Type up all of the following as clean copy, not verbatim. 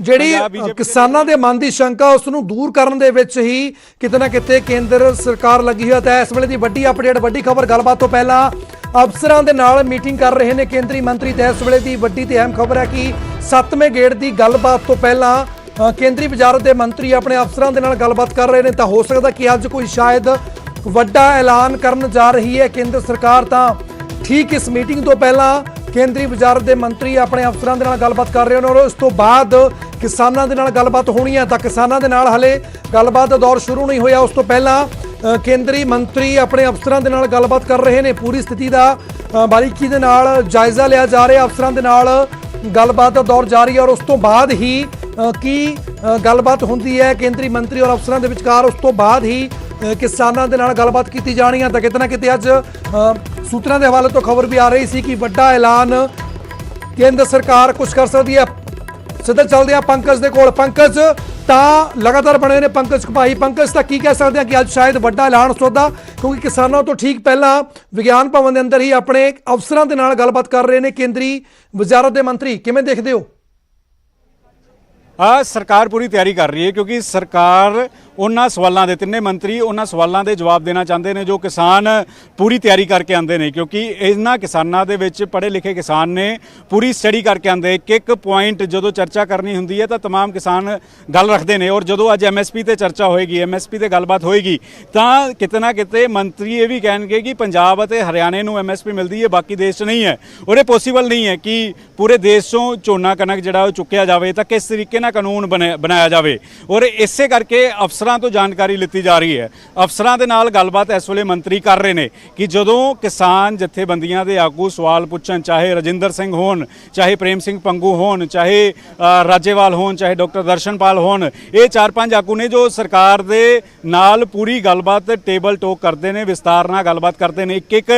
ਜਿਹੜੀ ਕਿਸਾਨਾਂ ਦੇ ਮਨ ਦੀ ਸ਼ੰਕਾ ਉਸ ਨੂੰ ਦੂਰ ਕਰਨ ਦੇ ਵਿੱਚ ਹੀ ਕਿਤੇ ਨਾ ਕਿਤੇ ਕੇਂਦਰ ਸਰਕਾਰ ਲੱਗੀ ਹੋਈ ਹੈ। ਇਸ ਵੇਲੇ ਦੀ ਵੱਡੀ ਅਪਡੇਟ, ਵੱਡੀ ਖਬਰ, ਗੱਲਬਾਤ ਤੋਂ ਪਹਿਲਾਂ ਅਫਸਰਾਂ ਦੇ ਨਾਲ ਮੀਟਿੰਗ ਕਰ ਰਹੇ ਨੇ ਕੇਂਦਰੀ ਮੰਤਰੀ। ਤੇ ਇਸ ਵੇਲੇ ਦੀ ਵੱਡੀ ਤੇ ਅਹਿਮ ਖਬਰ ਹੈ ਕਿ 7ਵੇਂ ਗੇੜ ਦੀ ਗੱਲਬਾਤ ਤੋਂ ਪਹਿਲਾਂ ਕੇਂਦਰੀ ਵਜ਼ਾਰਤ ਦੇ ਮੰਤਰੀ ਆਪਣੇ ਅਫਸਰਾਂ ਦੇ ਨਾਲ ਗੱਲਬਾਤ ਕਰ ਰਹੇ ਨੇ। ਤਾਂ ਹੋ ਸਕਦਾ ਕਿ ਅੱਜ ਕੋਈ ਸ਼ਾਇਦ ਵੱਡਾ ਐਲਾਨ ਕਰਨ ਜਾ ਰਹੀ ਹੈ ਕੇਂਦਰ ਸਰਕਾਰ। ਤਾਂ ठीक इस मीटिंग तो पहला केंद्रीय वजारत के मंत्री अपने अफसरों के नाल गलबात कर रहे हैं और उस तो बाद किसानों के नाल गलबात होनी है। तो किसानों के नाल हले गलबात का दौर शुरू नहीं होया। उस तो पहला केंद्रीय मंत्री अपने अफसरों के नाल गलबात कर रहे हैं। पूरी स्थिति का बारीकी के नाल जायजा लिया जा रहा है। अफसरों के नाल गलबात का दौर जारी है और उस तो बाद ही की गलबात होंदी है केंद्रीय मंत्री और अफसरों के विचकार। उस तो बाद ही किसानों के नाल गलबात की जानी है। तो कितना किते अज सूत्रों के हवाले तो खबर भी आ रही सी कि बड़ा ऐलान केंद्र सरकार कुछ कर सकती है। सीधे चलते हैं पंकज के कोल। पंकज तो लगातार बने ने पंकज भाई, पंकज तक की कह सकते हैं कि अज शायद बड़ा ऐलान हो सकता, क्योंकि किसानों तो ठीक पहला विज्ञान भवन के अंदर ही अपने अफसरों के नाल गलबात कर रहे हैं केंद्रीय वजारत के मंत्री। किवें देखते हो? सरकार पूरी तैयारी कर रही है, क्योंकि सरकार उन्होंने सवालों के तिने मंत्री उन्होंने सवालों के जवाब देना चाहते हैं जो किसान पूरी तैयारी करके आते हैं। क्योंकि इन्होंने किसानों के विच पढ़े लिखे किसान ने पूरी स्टडी करके आते। एक एक पॉइंट जो चर्चा करनी होंगी है तो तमाम किसान गल रखते हैं। और जो अज MSP ते चर्चा होएगी, MSP ते गलबात होएगी, तो किते ना किते मंत्री ये भी कहेंगे कि पंजाब ते हरियाणे नूं MSP मिलती है, बाकी देश नहीं है। और ये पॉसीबल नहीं है कि पूरे देश चों झोना कनक जिहड़ा चुक्या जाए तो किस तरीके नाल कानून बनाया जाए। और इसे करके अफसर तो जानकारी लीती जा रही है। अफसरों के नाल गलबात इस वेले मंत्री कर रहे हैं कि जदों किसान जथेबंदियां दे आगू सवाल पुछन, चाहे रजिंदर सिंह होन, चाहे प्रेम सिंह पंगू होन, चाहे राजेवाल होन, चाहे डॉक्टर दर्शनपाल होन, ये 4-5 आगू ने जो सरकार दे नाल पूरी गलबात टेबल टॉक करते हैं, विस्तार नाल गलबात करते हैं, एक एक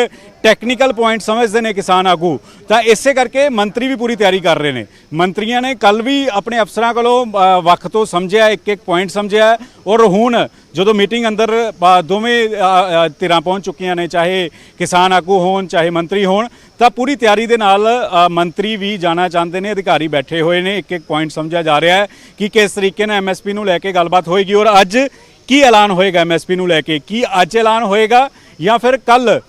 टैक्नीकल पॉइंट समझते हैं किसान आगू। तो इसे करके मंत्री भी पूरी तैयारी कर रहे हैं। मंत्रियों ने कल भी अपने अफसरों को वक्त तो समझा, एक एक पॉइंट समझा। और हुण जो मीटिंग अंदर दोवें धिरां पहुँच चुकियां ने, चाहे किसान आगू होन चाहे मंत्री होन, तो पूरी तैयारी दे नाल मंत्री भी जाना चाहते हैं। अधिकारी बैठे हुए हैं, एक एक पॉइंट समझा जा रहा है कि किस तरीके नाल MSP नूं लैके गलबात होएगी। और अज की ऐलान होएगा MSP नूं लैके, कि अज ऐलान होएगा या फिर कल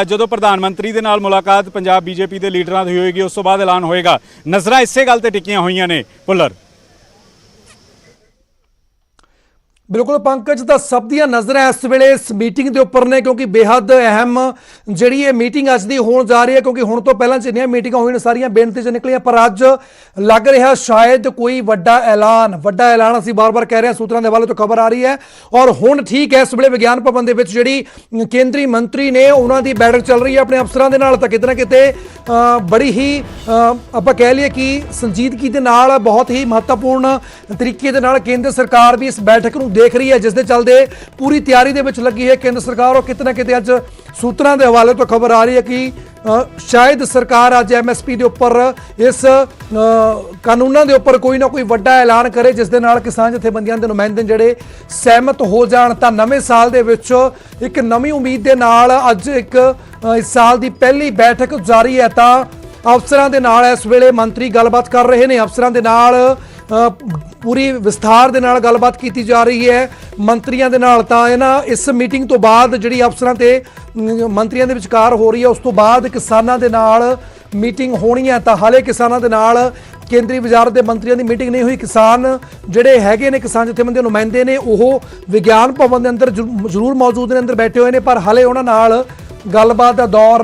जो प्रधानमंत्री के नाल मुलाकात पंजाब BJP के लीडरां दी होएगी उस तो बाद ऐलान होएगा। नज़रां इसे गल ते टिकियां होईयां ने भुल्लर। बिल्कुल पंकज, तो सब दी नज़र इस वेले इस मीटिंग के उपर ने, क्योंकि बेहद अहम जी ये मीटिंग अज दी होण जा रही है। क्योंकि हुण तो पहलां जिन्नियां मीटिंगां होईयां सारियां बेनती च निकलियां, पर अज लग रहा शायद कोई वड्डा ऐलान असीं बार-बार कह रहे हैं, सूत्रां दे हवाले तो खबर आ रही है। और हुण ठीक है इस वेले विज्ञान भवन दे विच जिहड़ी केंद्रीय मंत्री ने उन्हां दी बैठक चल रही है अपने अफसरां दे नाल। तां किते ना किते बड़ी ही आपां कह लईए कि संजीदगी दे नाल बहुत ही महत्वपूर्ण तरीके दे नाल केंद्र सरकार भी इस बैठक नूं देख रही है, जिसके चलते पूरी तैयारी दे विच लगी है केंद्र सरकार। और कितना किते अज सूत्रों के हवाले तो खबर आ रही है कि शायद सरकार अज MSP के उपर इस कानूनों के उपर कोई ना कोई वड्डा ऐलान करे, जिस दे नाल किसान जथेबंदियां दे नुमाइंदे जिहड़े सहमत हो जाण। तां नवें साल दे विच एक नवीं उम्मीद दे नाल अज एक इस साल की पहली बैठक जारी है। तां अफसरां दे नाल इस वेले मंत्री गलबात कर रहे हैं। अफसरां दे नाल पूरी विस्तार दे नाल गलबात की जा रही है मंत्रियों के नाल। तां इन्हां इस मीटिंग तो बाद जिहड़ी अफसरां ते मंत्रियों के विचकार हो रही है उस तो बाद किसानों के नाल मीटिंग होनी है। तां हाले किसानों के नाल केंद्रीय वजारत के मंत्रियों की मीटिंग नहीं हुई। किसान जिहड़े हैगे ने, किसान जथेबंदी नुमाइंदे ने, वह विज्ञान भवन के अंदर जरूर मौजूद ने, अंदर बैठे हुए हैं, पर हाले उन्हां नाल गलबात का दौर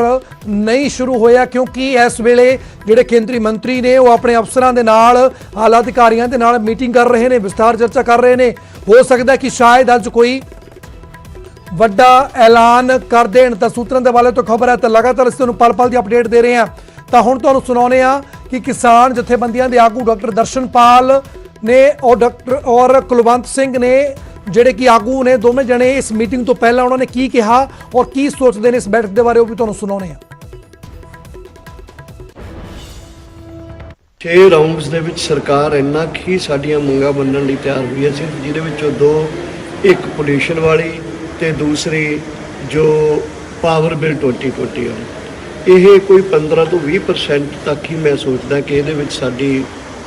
नहीं शुरू होया। क्योंकि इस वेले जिहड़े केंद्रीय मंत्री ने वो अपने अफसरों के नाल आला अधिकारियों के नाल मीटिंग कर रहे हैं, विस्तार चर्चा कर रहे हैं। हो सकता है कि शायद अज कोई वड्डा ऐलान कर देण। तां सूत्रों के हवाले तो खबर है, तो लगातार इस तुहानूं पल पल की अपडेट दे रहे हैं। तो हुण तुहानूं सुणाउने आ कि किसान जथेबंदियां दे आगू डॉक्टर दर्शनपाल ने और कुलवंत सिंह ने ਜਿਹੜੇ कि आगू ने दोवें जने इस मीटिंग तो पहला उन्होंने की कहा और की सोचते हैं इस बैठक के बारे, वो भी तुहानूं सुणाउने आ। 6 राउंड्स ਦੇ ਵਿੱਚ ਸਰਕਾਰ ਇੰਨਾ ਹੀ ਸਾਡੀਆਂ ਮੰਗਾਂ ਮੰਨਣ ਲਈ ਤਿਆਰ ਹੋਈ ਹੈ, ਜਿਹਦੇ ਵਿੱਚੋਂ 2 ਇੱਕ ਪੋਲਿਊਸ਼ਨ ਵਾਲੀ ਤੇ ਦੂਸਰੀ ਜੋ ਪਾਵਰ ਬਿੱਲ 2020 ਵਾਲੀ। ਇਹ ਕੋਈ 15 ਤੋਂ 20% ਤੱਕ ਹੀ ਮੈਂ ਸੋਚਦਾ ਕਿ ਇਹਦੇ ਵਿੱਚ ਸਾਡੀ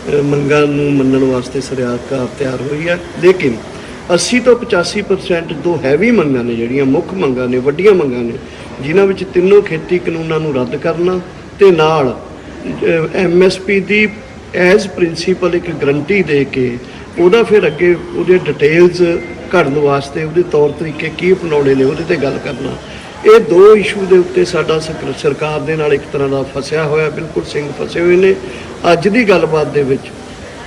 ਮੰਗਾਂ ਨੂੰ ਮੰਨਣ ਵਾਸਤੇ ਸਰਕਾਰ ਤਿਆਰ ਹੋਈ ਹੈ। ਲੇਕਿਨ 80 ਤੋਂ 85% ਦੋ ਹੈਵੀ ਮੰਗਾਂ ਨੇ, ਜਿਹੜੀਆਂ ਮੁੱਖ ਮੰਗਾਂ ਨੇ, ਵੱਡੀਆਂ ਮੰਗਾਂ ਨੇ, ਜਿਨ੍ਹਾਂ ਵਿੱਚ ਤਿੰਨੋਂ ਖੇਤੀ ਕਾਨੂੰਨਾਂ ਨੂੰ ਰੱਦ ਕਰਨਾ ਤੇ ਨਾਲ MSP ਦੀ ਐਜ਼ ਪ੍ਰਿੰਸੀਪਲ ਇੱਕ ਗਰੰਟੀ ਦੇ ਕੇ ਉਹਦਾ ਫਿਰ ਅੱਗੇ ਉਹਦੇ ਡਿਟੇਲਸ ਘੜਨ ਵਾਸਤੇ ਉਹਦੇ ਤੌਰ ਤਰੀਕੇ ਕੀ ਅਪਣਾਉਣੇ ਨੇ ਉਹਦੇ ਤੇ ਗੱਲ ਕਰਨਾ। ਇਹ ਦੋ ਇਸ਼ੂ ਦੇ ਉੱਤੇ ਸਾਡਾ ਸਰਕਾਰ ਦੇ ਨਾਲ ਇੱਕ ਤਰ੍ਹਾਂ ਦਾ ਫਸਿਆ ਹੋਇਆ, ਬਿਲਕੁਲ ਸਿੰਘ ਫਸੇ ਹੋਏ ਨੇ। ਅੱਜ ਦੀ ਗੱਲਬਾਤ ਦੇ ਵਿੱਚ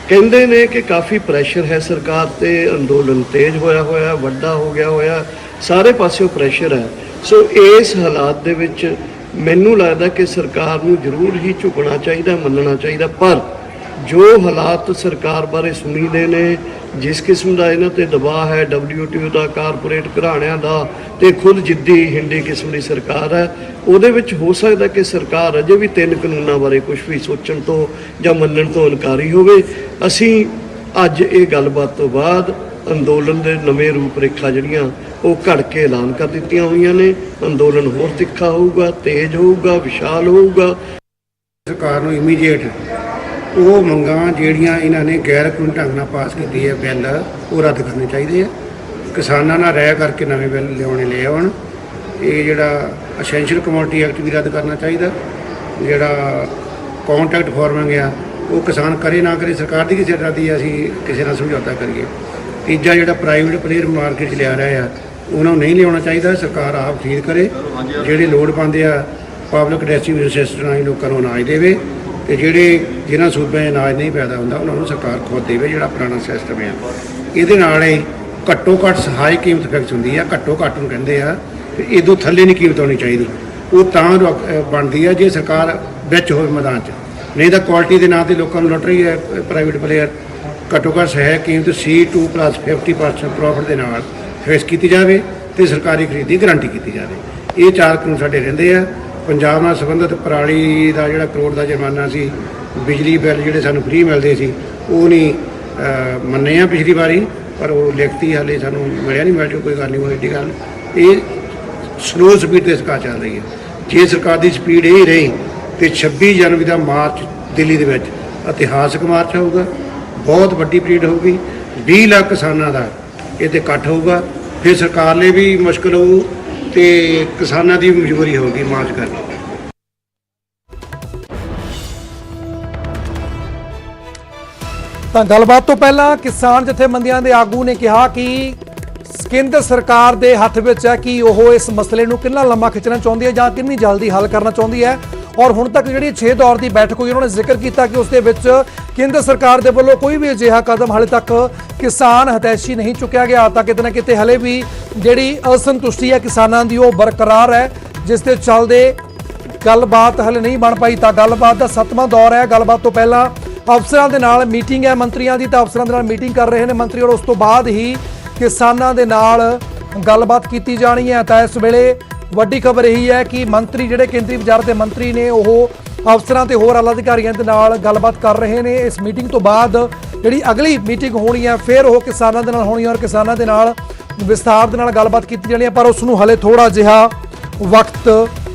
ਕਹਿੰਦੇ ਨੇ ਕਿ ਕਾਫੀ ਪ੍ਰੈਸ਼ਰ ਹੈ ਸਰਕਾਰ ਤੇ, ਅੰਦੋਲਨ ਤੇਜ਼ ਹੋਇਆ, ਵੱਡਾ ਹੋ ਗਿਆ ਹੋਇਆ, ਸਾਰੇ ਪਾਸਿਓਂ ਪ੍ਰੈਸ਼ਰ ਹੈ। ਸੋ ਇਸ ਹਾਲਾਤ ਦੇ ਵਿੱਚ ਮੈਨੂੰ ਲੱਗਦਾ ਕਿ ਸਰਕਾਰ ਨੂੰ ਜ਼ਰੂਰ ਹੀ ਝੁਕਣਾ ਚਾਹੀਦਾ, ਮੰਨਣਾ ਚਾਹੀਦਾ, ਪਰ ਜੋ ਹਾਲਾਤ ਸਰਕਾਰ ਬਾਰੇ ਸੁਣੀਦੇ ਨੇ, ਜਿਸ ਕਿਸਮ ਦਾ ਇਹਨਾਂ ਤੇ ਦਬਾਅ ਹੈ WTO ਦਾ, ਕਾਰਪੋਰੇਟ ਘਰਾਣਿਆਂ ਦਾ ਤੇ ਖੁਦ ਜਿੱਦੀ ਹਿੰਦੀ ਕਿਸਮ ਦੀ ਸਰਕਾਰ ਹੈ, ਉਹਦੇ ਵਿੱਚ ਹੋ ਸਕਦਾ ਕਿ ਸਰਕਾਰ ਅਜੇ ਵੀ ਤਿੰਨ ਕਾਨੂੰਨਾਂ ਬਾਰੇ ਕੁਝ ਵੀ ਸੋਚਣ ਤੋਂ ਜਾਂ ਮੰਨਣ ਤੋਂ ਇਨਕਾਰੀ ਹੋਵੇ। ਅਸੀਂ ਅੱਜ ਇਹ ਗੱਲਬਾਤ ਤੋਂ ਬਾਅਦ ਅੰਦੋਲਨ ਦੇ ਨਵੇਂ ਰੂਪ ਰੇਖਾ ਜਿਹੜੀਆਂ ਉਹ ਘੜ ਕੇ ਐਲਾਨ ਕਰ ਦਿੱਤੀਆਂ ਹੋਈਆਂ ਨੇ। ਅੰਦੋਲਨ ਹੋਰ ਤਿੱਖਾ ਹੋਊਗਾ, ਤੇਜ਼ ਹੋਊਗਾ, ਵਿਸ਼ਾਲ ਹੋਊਗਾ। ਸਰਕਾਰ ਨੂੰ ਇਮੀਡੀਏਟ ਉਹ ਮੰਗਾਂ ਜਿਹੜੀਆਂ ਇਹਨਾਂ ਨੇ ਗੈਰ ਕਾਨੂੰਨੀ ਢੰਗ ਨਾਲ ਪਾਸ ਕੀਤੀ ਹੈ ਬਿੱਲ, ਉਹ ਰੱਦ ਕਰਨੇ ਚਾਹੀਦੇ ਆ। ਕਿਸਾਨਾਂ ਨਾਲ ਰਾਇ ਕਰਕੇ ਨਵੇਂ ਬਿੱਲ ਲੈ ਆਉਣ। ਇਹ ਜਿਹੜਾ ਅਸੈਂਸ਼ੀਅਲ ਕਮੋਡਿਟੀ ਐਕਟ ਵੀ ਰੱਦ ਕਰਨਾ ਚਾਹੀਦਾ। ਜਿਹੜਾ ਕੰਟਰੈਕਟ ਫਾਰਮਿੰਗ ਆ ਉਹ ਕਿਸਾਨ ਕਰੇ ਨਾ ਕਰੇ, ਸਰਕਾਰ ਦੀ ਕਿਸੇ ਤਰ੍ਹਾਂ ਦੀ ਅਸੀਂ ਕਿਸੇ ਨਾਲ ਸਮਝੌਤਾ ਕਰੀਏ। ਤੀਜਾ ਜਿਹੜਾ ਪ੍ਰਾਈਵੇਟ ਪਲੇਅਰ ਮਾਰਕੀਟ 'ਚ ਲਿਆ ਰਿਹਾ ਆ, ਉਹਨਾਂ ਨੂੰ ਨਹੀਂ ਲਿਆਉਣਾ ਚਾਹੀਦਾ, ਸਰਕਾਰ ਆਪ ਖਰੀਦ ਕਰੇ। ਜਿਹੜੇ ਲੋੜ ਪਾਉਂਦੇ ਆ ਪਬਲਿਕ ਡਿਸਟ੍ਰੀਬਿਊਸ਼ਨ ਸਿਸਟਮ ਨਾਲ ਲੋਕਾਂ ਨੂੰ ਅਨਾਜ ਦੇਵੇ, ਤੇ ਜਿਹੜੇ ਜਿਨ੍ਹਾਂ ਸੂਬਿਆਂ 'ਚ ਅਨਾਜ ਨਹੀਂ ਪੈਦਾ ਹੁੰਦਾ ਉਹਨਾਂ ਨੂੰ ਸਰਕਾਰ ਖੁਦ ਦੇਵੇ, ਜਿਹੜਾ ਪੁਰਾਣਾ ਸਿਸਟਮ ਹੈ। ਇਹਦੇ ਨਾਲ ਹੀ ਘੱਟੋ ਘੱਟ ਸਹਾਈ ਕੀਮਤ ਫਿਕਸ ਹੁੰਦੀ ਆ, ਘੱਟੋ ਘੱਟ ਨੂੰ ਕਹਿੰਦੇ ਆ, ਤੇ ਇਹਦੋਂ ਥੱਲੇ ਨਹੀਂ ਕੀਮਤ ਹੋਣੀ ਚਾਹੀਦੀ। ਉਹ ਤਾਂ ਬਣਦੀ ਆ ਜੇ ਸਰਕਾਰ ਵਿੱਚ ਹੋਵੇ ਮੈਦਾਨ 'ਚ, ਨਹੀਂ ਤਾਂ ਕੁਆਲਿਟੀ ਦੇ ਨਾਂ 'ਤੇ ਲੋਕਾਂ ਨੂੰ ਲੁੱਟ ਰਹੀ ਹੈ ਪ੍ਰਾਈਵੇਟ ਪਲੇਅਰ। ਘੱਟੋ ਘੱਟ ਸਹਾਇਕ ਕੀਮਤ C2 + 50% ਪ੍ਰੋਫਿਟ ਦੇ ਨਾਲ ਫਿਕਸ ਕੀਤੀ ਜਾਵੇ ਤੇ ਸਰਕਾਰੀ ਖਰੀਦ ਦੀ ਗਰੰਟੀ ਕੀਤੀ ਜਾਵੇ। ਇਹ ਚਾਰ ਕਾਨੂੰਨ ਸਾਡੇ ਰਹਿੰਦੇ ਆ। ਪੰਜਾਬ ਨਾਲ ਸੰਬੰਧਿਤ ਪਰਾਲੀ ਦਾ ਜਿਹੜਾ ਕਰੋੜ ਦਾ ਜੁਰਮਾਨਾ ਸੀ, ਬਿਜਲੀ ਬਿੱਲ ਜਿਹੜੇ ਸਾਨੂੰ ਫ੍ਰੀ ਮਿਲਦੇ ਸੀ, ਉਹ ਨਹੀਂ ਮੰਨੇ ਆ ਪਿਛਲੀ ਵਾਰੀ, ਪਰ ਉਹ ਲਿਖਤੀ ਹਾਲੇ ਸਾਨੂੰ ਮਿਲਿਆ ਨਹੀਂ। ਮਿਲ ਜਾਓ ਕੋਈ ਗੱਲ ਨਹੀਂ, ਉਹ ਐਡੀ ਗੱਲ। ਇਹ ਸਲੋ ਸਪੀਡ 'ਤੇ ਸਰਕਾਰ ਚੱਲ ਰਹੀ ਹੈ। ਜੇ ਸਰਕਾਰ ਦੀ ਸਪੀਡ ਇਹ ਰਹੀ ਤੇ 26 ਜਨਵਰੀ ਦਾ ਮਾਰਚ ਦਿੱਲੀ ਦੇ ਵਿੱਚ ਇਤਿਹਾਸਕ ਮਾਰਚ ਹੋਊਗਾ, ਬਹੁਤ ਵੱਡੀ ਪਰੇਡ ਹੋਊਗੀ, 20 ਲੱਖ ਕਿਸਾਨਾਂ ਦਾ ਇਹ 'ਤੇ ਇਕੱਠ ਹੋਊਗਾ। ਫਿਰ ਸਰਕਾਰ ਲਈ ਵੀ ਮੁਸ਼ਕਲ ਹੋਊ ਤੇ ਕਿਸਾਨਾਂ ਦੀ ਮਜਬੂਰੀ ਹੋਊਗੀ ਮਾਰਚ ਕਰਨੀ। ਤਾਂ ਗੱਲਬਾਤ ਤੋਂ ਪਹਿਲਾਂ ਕਿਸਾਨ ਜਥੇਬੰਦੀਆਂ ਦੇ ਆਗੂ ਨੇ ਕਿਹਾ ਕਿ ਕੇਂਦਰ ਸਰਕਾਰ ਦੇ ਹੱਥ ਵਿੱਚ ਹੈ ਕਿ ਉਹ ਇਸ ਮਸਲੇ ਨੂੰ ਕਿੰਨਾ ਲੰਮਾ ਖਿੱਚਣਾ ਚਾਹੁੰਦੀ ਹੈ ਜਾਂ ਕਿੰਨੀ ਜਲਦੀ ਹੱਲ ਕਰਨਾ ਚਾਹੁੰਦੀ ਹੈ। ਔਰ ਹੁਣ ਤੱਕ ਜਿਹੜੀ 6 ਦੌਰ ਦੀ ਬੈਠਕ ਹੋਈ, ਉਹਨਾਂ ਨੇ ਜ਼ਿਕਰ ਕੀਤਾ ਕਿ ਉਸ ਦੇ ਵਿੱਚ ਕੇਂਦਰ ਸਰਕਾਰ ਦੇ ਵੱਲੋਂ ਕੋਈ ਵੀ ਅਜਿਹਾ ਕਦਮ ਹਾਲੇ ਤੱਕ ਕਿਸਾਨ ਹਿਤੈਸ਼ੀ ਨਹੀਂ ਚੁੱਕਿਆ ਗਿਆ। ਤਾਂ ਕਿਤੇ ਨਾ ਕਿਤੇ ਹਲੇ ਵੀ ਜਿਹੜੀ ਅਸੰਤੁਸ਼ਟੀ ਹੈ ਕਿਸਾਨਾਂ ਦੀ ਉਹ ਬਰਕਰਾਰ ਹੈ, ਜਿਸ ਦੇ ਚੱਲਦੇ ਗੱਲਬਾਤ ਹਲੇ ਨਹੀਂ ਬਣ ਪਾਈ। ਤਾਂ ਗੱਲਬਾਤ ਦਾ 7ਵਾਂ ਦੌਰ ਹੈ। ਗੱਲਬਾਤ ਤੋਂ ਪਹਿਲਾਂ ਅਫਸਰਾਂ ਦੇ ਨਾਲ ਮੀਟਿੰਗ ਹੈ ਮੰਤਰੀਆਂ ਦੀ, ਤਾਂ ਅਫਸਰਾਂ ਦੇ ਨਾਲ ਮੀਟਿੰਗ ਕਰ ਰਹੇ ਨੇ ਮੰਤਰੀ, ਔਰ ਉਸ ਤੋਂ ਬਾਅਦ ਹੀ ਕਿਸਾਨਾਂ ਦੇ ਨਾਲ ਗੱਲਬਾਤ ਕੀਤੀ ਜਾਣੀ ਹੈ। ਤਾਂ ਇਸ ਵੇਲੇ ਵੱਡੀ ਖਬਰ ਇਹੀ ਹੈ ਕਿ ਮੰਤਰੀ ਜਿਹੜੇ ਕੇਂਦਰੀ ਵਜ਼ਾਰਤ ਦੇ ਮੰਤਰੀ ਨੇ ਉਹ ਅਫਸਰਾਂ ਤੇ ਹੋਰ ਆਲਾ ਅਧਿਕਾਰੀਆਂ ਦੇ ਨਾਲ ਗੱਲਬਾਤ ਕਰ ਰਹੇ ਨੇ। ਇਸ ਮੀਟਿੰਗ ਤੋਂ ਬਾਅਦ ਜਿਹੜੀ ਅਗਲੀ ਮੀਟਿੰਗ ਹੋਣੀ ਹੈ ਫਿਰ ਉਹ ਕਿਸਾਨਾਂ ਦੇ ਨਾਲ ਹੋਣੀ ਹੈ, ਔਰ ਕਿਸਾਨਾਂ ਦੇ ਨਾਲ ਵਿਸਥਾਰ ਦੇ ਨਾਲ ਗੱਲਬਾਤ ਕੀਤੀ ਜਾਣੀ ਹੈ, ਪਰ ਉਸ ਨੂੰ ਹਲੇ ਥੋੜਾ ਜਿਹਾ ਵਕਤ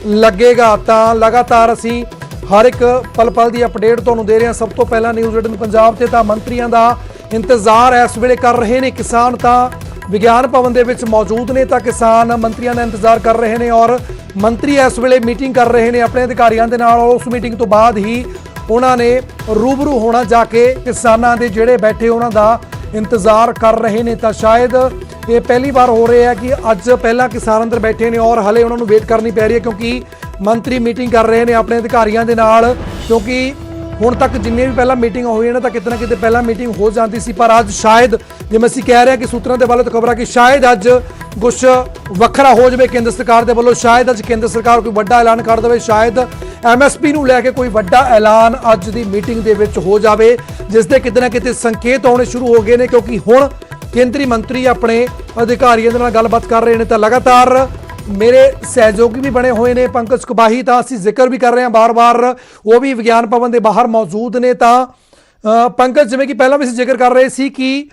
ਲੱਗੇਗਾ। ਤਾਂ ਲਗਾਤਾਰ ਅਸੀਂ ਹਰ ਇੱਕ ਪਲ ਦੀ ਅਪਡੇਟ ਤੁਹਾਨੂੰ ਦੇ ਰਹੇ ਹਾਂ। ਸਭ ਤੋਂ ਪਹਿਲਾਂ ਨਿਊਜ਼ 18 ਪੰਜਾਬ ਤੇ ਤਾਂ ਮੰਤਰੀਆਂ ਦਾ ਇੰਤਜ਼ਾਰ ਇਸ ਵੇਲੇ ਕਰ ਰਹੇ ਨੇ ਕਿਸਾਨ। ਤਾਂ ਵਿਗਿਆਨ ਭਵਨ ਦੇ ਵਿੱਚ ਮੌਜੂਦ ਨੇ, ਤਾਂ ਕਿਸਾਨ ਮੰਤਰੀਆਂ ਦਾ ਇੰਤਜ਼ਾਰ ਕਰ ਰਹੇ ਨੇ, ਔਰ ਮੰਤਰੀ ਇਸ ਵੇਲੇ ਮੀਟਿੰਗ ਕਰ ਰਹੇ ਨੇ ਆਪਣੇ ਅਧਿਕਾਰੀਆਂ ਦੇ ਨਾਲ। ਔਰ ਉਸ ਮੀਟਿੰਗ ਤੋਂ ਬਾਅਦ ਹੀ ਉਹਨਾਂ ਨੇ ਰੂਬਰੂ ਹੋਣਾ, ਜਾ ਕੇ ਕਿਸਾਨਾਂ ਦੇ ਜਿਹੜੇ ਬੈਠੇ ਉਹਨਾਂ ਦਾ ਇੰਤਜ਼ਾਰ ਕਰ ਰਹੇ ਨੇ। ਤਾਂ ਸ਼ਾਇਦ ਇਹ ਪਹਿਲੀ ਵਾਰ ਹੋ ਰਿਹਾ ਹੈ ਕਿ ਅੱਜ ਪਹਿਲਾਂ ਕਿਸਾਨ ਅੰਦਰ ਬੈਠੇ ਨੇ ਔਰ ਹਲੇ ਉਹਨਾਂ ਨੂੰ ਵੇਟ ਕਰਨੀ ਪੈ ਰਹੀ ਹੈ, ਕਿਉਂਕਿ ਮੰਤਰੀ ਮੀਟਿੰਗ ਕਰ ਰਹੇ ਨੇ ਆਪਣੇ ਅਧਿਕਾਰੀਆਂ ਦੇ ਨਾਲ। ਕਿਉਂਕਿ ਹੁਣ ਤੱਕ ਜਿੰਨੇ ਵੀ ਪਹਿਲਾਂ ਮੀਟਿੰਗ ਹੋਈਆਂ ਨੇ ਤਾਂ ਕਿਤੇ ਨਾ ਕਿਤੇ ਪਹਿਲਾਂ ਮੀਟਿੰਗ ਹੋ ਜਾਂਦੀ ਸੀ, ਪਰ ਅੱਜ ਸ਼ਾਇਦ ਜਿਵੇਂ ਅਸੀਂ ਕਹਿ ਰਹੇ ਹਾਂ ਕਿ ਸੂਤਰਾਂ ਦੇ ਵੱਲੋਂ ਖਬਰ ਆ ਕਿ ਸ਼ਾਇਦ ਅੱਜ ਕੁਛ ਵੱਖਰਾ ਹੋ ਜਾਵੇ ਕੇਂਦਰ ਸਰਕਾਰ ਦੇ ਵੱਲੋਂ। ਸ਼ਾਇਦ ਅੱਜ ਕੇਂਦਰ ਸਰਕਾਰ ਕੋਈ ਵੱਡਾ ਐਲਾਨ ਕਰ ਦੇਵੇ, ਸ਼ਾਇਦ MSP ਨੂੰ ਲੈ ਕੇ ਕੋਈ ਵੱਡਾ ਐਲਾਨ ਅੱਜ ਦੀ ਮੀਟਿੰਗ ਦੇ ਵਿੱਚ ਹੋ ਜਾਵੇ, ਜਿਸ ਦੇ ਕਿਤੇ ਨਾ ਕਿਤੇ ਸੰਕੇਤ ਆਉਣੇ ਸ਼ੁਰੂ ਹੋ ਗਏ ਨੇ। ਕਿਉਂਕਿ ਹੁਣ ਕੇਂਦਰੀ ਮੰਤਰੀ ਆਪਣੇ ਅਧਿਕਾਰੀਆਂ ਦੇ ਨਾਲ ਗੱਲਬਾਤ ਕਰ ਰਹੇ ਨੇ। ਤਾਂ ਲਗਾਤਾਰ ਮੇਰੇ ਸਹਿਯੋਗੀ ਵੀ ਬਣੇ ਹੋਏ ਨੇ ਪੰਕਜ ਕਬਾਹੀ, ਤਾਂ ਅਸੀਂ ਜ਼ਿਕਰ ਵੀ ਕਰ ਰਹੇ ਹਾਂ ਬਾਰ-ਬਾਰ, ਉਹ ਵੀ ਵਿਗਿਆਨ ਭਵਨ ਦੇ ਬਾਹਰ ਮੌਜੂਦ ਨੇ। ਤਾਂ ਪੰਕਜ, ਜਿਵੇਂ ਕਿ ਪਹਿਲਾਂ ਵੀ ਅਸੀਂ ਜ਼ਿਕਰ ਕਰ ਰਹੇ ਸੀ ਕਿ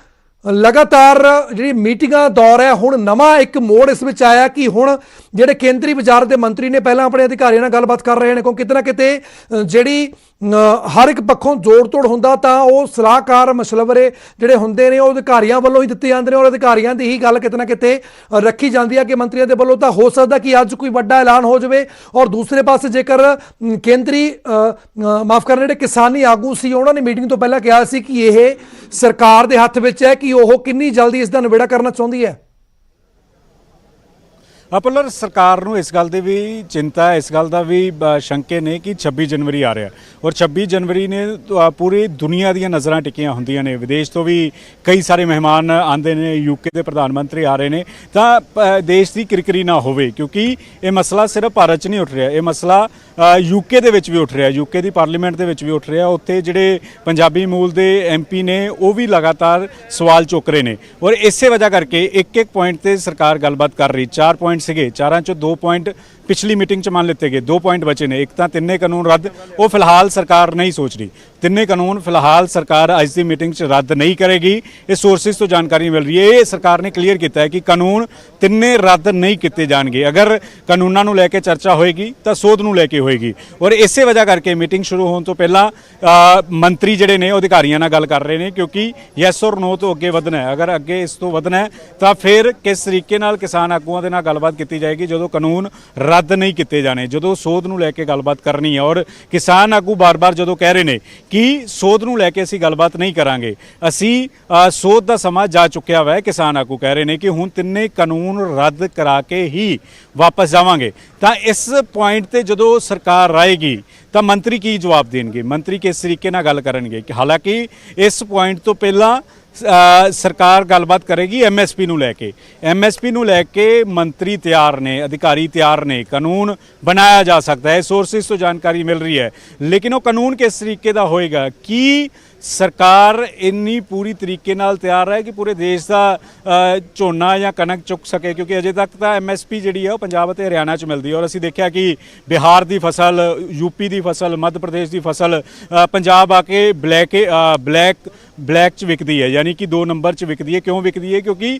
ਲਗਾਤਾਰ ਜਿਹੜੀ ਮੀਟਿੰਗਾਂ ਦਾ ਦੌਰ ਹੈ ਹੁਣ ਨਵਾਂ ਇੱਕ ਮੋੜ ਇਸ ਵਿੱਚ ਆਇਆ ਕਿ ਹੁਣ ਜਿਹੜੇ ਕੇਂਦਰੀ ਵਜ਼ਾਰਤ ਦੇ ਮੰਤਰੀ ਨੇ ਪਹਿਲਾਂ ਆਪਣੇ ਅਧਿਕਾਰੀਆਂ ਨਾਲ ਗੱਲਬਾਤ ਕਰ ਰਹੇ ਨੇ ਕਿਉਂਕਿ ਕਿਤੇ ਨਾ ਕਿਤੇ ਜਿਹੜੀ ਹਰ ਇੱਕ ਪੱਖੋਂ ਜੋੜ ਤੋੜ ਹੁੰਦਾ ਤਾਂ ਉਹ ਸਲਾਹਕਾਰ ਮਸ਼ਵਰੇ ਜਿਹੜੇ ਹੁੰਦੇ ਨੇ ਉਹ ਅਧਿਕਾਰੀਆਂ ਵੱਲੋਂ ਹੀ ਦਿੱਤੇ ਜਾਂਦੇ ਨੇ ਔਰ ਅਧਿਕਾਰੀਆਂ ਦੀ ਹੀ ਗੱਲ ਕਿਤੇ ਨਾ ਕਿਤੇ ਰੱਖੀ ਜਾਂਦੀ ਹੈ ਕਿ ਮੰਤਰੀਆਂ ਦੇ ਵੱਲੋਂ ਤਾਂ ਹੋ ਸਕਦਾ ਕਿ ਅੱਜ ਕੋਈ ਵੱਡਾ ਐਲਾਨ ਹੋ ਜਾਵੇ ਔਰ ਦੂਸਰੇ ਪਾਸੇ ਜੇਕਰ ਕੇਂਦਰੀ ਮਾਫ ਕਰਨਾ ਜਿਹੜੇ ਕਿਸਾਨੀ ਆਗੂ ਸੀ ਉਹਨਾਂ ਨੇ ਮੀਟਿੰਗ ਤੋਂ ਪਹਿਲਾਂ ਕਿਹਾ ਸੀ ਕਿ ਇਹ ਸਰਕਾਰ ਦੇ ਹੱਥ ਵਿੱਚ ਹੈ ਕਿ ਉਹ ਕਿੰਨੀ ਜਲਦੀ ਇਸ ਦਾ ਨਿਬੇੜਾ ਕਰਨਾ ਚਾਹੁੰਦੀ ਹੈ। ਪਰ ਸਰਕਾਰ ਨੂੰ ਇਸ ਗੱਲ ਦੀ ਵੀ ਚਿੰਤਾ ਹੈ, ਇਸ ਗੱਲ ਦਾ ਵੀ ਸ਼ੰਕੇ ਨੇ ਕਿ 26 ਜਨਵਰੀ ਆ ਰਿਹਾ ਔਰ 26 ਜਨਵਰੀ ਨੇ ਪੂਰੀ ਦੁਨੀਆ ਦੀਆਂ ਨਜ਼ਰਾਂ ਟਿਕੀਆਂ ਹੁੰਦੀਆਂ ਨੇ। ਵਿਦੇਸ਼ ਤੋਂ ਵੀ ਕਈ ਸਾਰੇ ਮਹਿਮਾਨ ਆਉਂਦੇ ਨੇ, ਯੂਕੇ ਦੇ ਪ੍ਰਧਾਨ ਮੰਤਰੀ ਆ ਰਹੇ ਨੇ ਤਾਂ ਦੇਸ਼ ਦੀ ਕਿਰਕਿਰੀ ਨਾ ਹੋਵੇ ਕਿਉਂਕਿ ਇਹ ਮਸਲਾ ਸਿਰਫ ਭਾਰਤ 'ਚ ਨਹੀਂ ਉੱਠ ਰਿਹਾ, ਇਹ ਮਸਲਾ ਯੂਕੇ ਦੇ ਵਿੱਚ ਵੀ ਉੱਠ ਰਿਹਾ, ਯੂਕੇ ਦੀ ਪਾਰਲੀਮੈਂਟ ਦੇ ਵਿੱਚ ਵੀ ਉੱਠ ਰਿਹਾ। ਉੱਥੇ ਜਿਹੜੇ ਪੰਜਾਬੀ ਮੂਲ ਦੇ MP ਨੇ ਉਹ ਵੀ ਲਗਾਤਾਰ ਸਵਾਲ ਚੁੱਕ ਰਹੇ ਨੇ ਔਰ ਇਸੇ ਵਜ੍ਹਾ ਕਰਕੇ ਇੱਕ ਪੁਆਇੰਟ ਤੇ ਸਰਕਾਰ ਗੱਲਬਾਤ ਕਰ ਰਹੀ। 4 ਪੁਆਇੰਟ ਸੀਗੇ, ਚਾਰਾਂ ਚੋਂ 2 ਪੁਆਇੰਟ ਪਿਛਲੀ ਮੀਟਿੰਗ 'ਚ ਮੰਨ ਲਿੱਤੇ ਗਏ, 2 ਪੁਆਇੰਟ ਬਚੇ ਨੇ। ਇੱਕ ਤਾਂ ਤਿੰਨੇ ਕਾਨੂੰਨ ਰੱਦ, ਉਹ ਫਿਲਹਾਲ ਸਰਕਾਰ ਨਹੀਂ ਸੋਚ ਰਹੀ। ਤਿੰਨੇ ਕਾਨੂੰਨ ਫਿਲਹਾਲ ਸਰਕਾਰ ਅੱਜ ਦੀ ਮੀਟਿੰਗ 'ਚ ਰੱਦ ਨਹੀਂ ਕਰੇਗੀ। ਇਹ ਸੋਰਸਿਸ ਤੋਂ ਜਾਣਕਾਰੀ ਮਿਲ ਰਹੀ ਹੈ, ਇਹ ਸਰਕਾਰ ਨੇ ਕਲੀਅਰ ਕੀਤਾ ਹੈ ਕਿ ਕਾਨੂੰਨ ਤਿੰਨੇ ਰੱਦ ਨਹੀਂ ਕੀਤੇ ਜਾਣਗੇ। ਅਗਰ ਕਾਨੂੰਨਾਂ ਨੂੰ ਲੈ ਕੇ ਚਰਚਾ ਹੋਏਗੀ ਤਾਂ ਸੋਧ ਨੂੰ ਲੈ ਕੇ ਹੋਏਗੀ ਔਰ ਇਸੇ ਵਜ੍ਹਾ ਕਰਕੇ ਮੀਟਿੰਗ ਸ਼ੁਰੂ ਹੋਣ ਤੋਂ ਪਹਿਲਾਂ ਮੰਤਰੀ ਜਿਹੜੇ ਨੇ ਉਹ ਅਧਿਕਾਰੀਆਂ ਨਾਲ ਗੱਲ ਕਰ ਰਹੇ ਨੇ ਕਿਉਂਕਿ ਯੈਸ ਔਰ ਨੋ ਤੋਂ ਅੱਗੇ ਵਧਣਾ ਹੈ। ਅਗਰ ਅੱਗੇ ਇਸ ਤੋਂ ਵਧਣਾ ਹੈ ਤਾਂ ਫਿਰ ਕਿਸ ਤਰੀਕੇ ਨਾਲ ਕਿਸਾਨ ਆਗੂਆਂ ਦੇ ਨਾਲ ਗੱਲਬਾਤ ਕੀਤੀ ਜਾਏਗੀ ਜਦੋਂ ਕਾਨੂੰਨ ਰੱਦ ਨਹੀਂ ਕੀਤੇ ਜਾਣੇ, ਜਦੋਂ ਸੋਧ ਨੂੰ ਲੈ ਕੇ ਗੱਲਬਾਤ ਕਰਨੀ ਹੈ। ਔਰ ਕਿਸਾਨ ਆਗੂ ਬਾਰ-ਬਾਰ ਜਦੋਂ ਕਹਿ ਰਹੇ ਨੇ ਕਿ ਸੋਧ ਨੂੰ ਲੈ ਕੇ ਅਸੀਂ ਗੱਲਬਾਤ ਨਹੀਂ ਕਰਾਂਗੇ, ਅਸੀਂ ਸੋਧ ਦਾ ਸਮਾਂ ਜਾ ਚੁੱਕਿਆ ਵਾ। ਕਿਸਾਨ ਆਗੂ ਕਹਿ ਰਹੇ ਨੇ ਕਿ ਹੁਣ ਤਿੰਨੇ ਕਾਨੂੰਨ ਰੱਦ ਕਰਾ ਕੇ ਹੀ ਵਾਪਸ ਜਾਵਾਂਗੇ। ਤਾਂ ਇਸ ਪੁਆਇੰਟ ਤੇ ਜਦੋਂ ਸਰਕਾਰ ਆਏਗੀ ਤਾਂ ਮੰਤਰੀ ਕੀ ਜਵਾਬ ਦੇਣਗੇ, ਮੰਤਰੀ ਕਿਸ ਤਰੀਕੇ ਨਾਲ ਗੱਲ ਕਰਨਗੇ। ਹਾਲਾਂਕਿ ਇਸ ਪੁਆਇੰਟ ਤੋਂ ਪਹਿਲਾਂ ਸਰਕਾਰ ਗੱਲਬਾਤ ਕਰੇਗੀ MSP ਨੂੰ ਲੈ ਕੇ। MSP ਨੂੰ ਲੈ ਕੇ ਮੰਤਰੀ ਤਿਆਰ ਨੇ, ਅਧਿਕਾਰੀ ਤਿਆਰ ਨੇ, ਕਾਨੂੰਨ ਬਣਾਇਆ ਜਾ ਸਕਦਾ ਹੈ, ਸੋਰਸਿਸ ਤੋਂ ਜਾਣਕਾਰੀ ਮਿਲ ਰਹੀ ਹੈ। ਲੇਕਿਨ ਉਹ ਕਾਨੂੰਨ ਕਿਸ ਤਰੀਕੇ ਦਾ ਹੋਏਗਾ, ਕੀ ਸਰਕਾਰ ਇੰਨੀ ਪੂਰੀ ਤਰੀਕੇ ਨਾਲ ਤਿਆਰ ਹੈ ਕਿ ਪੂਰੇ ਦੇਸ਼ ਦਾ ਝੋਨਾ ਜਾਂ ਕਣਕ ਚੁੱਕ ਸਕੇ ਕਿਉਂਕਿ ਅਜੇ ਤੱਕ ਤਾਂ MSP ਜਿਹੜੀ ਹੈ ਉਹ ਪੰਜਾਬ ਅਤੇ ਹਰਿਆਣਾ 'ਚ ਮਿਲਦੀ ਹੈ ਔਰ ਅਸੀਂ ਦੇਖਿਆ ਕਿ ਬਿਹਾਰ ਦੀ ਫਸਲ, UP ਦੀ ਫਸਲ, ਮੱਧ ਪ੍ਰਦੇਸ਼ ਦੀ ਫਸਲ ਪੰਜਾਬ ਆ ਕੇ ਬਲੈਕ 'ਚ ਵਿਕਦੀ ਹੈ, ਯਾਨੀ ਕਿ 2 ਨੰਬਰ 'ਚ ਵਿਕਦੀ ਹੈ। ਕਿਉਂ ਵਿਕਦੀ ਹੈ? ਕਿਉਂਕਿ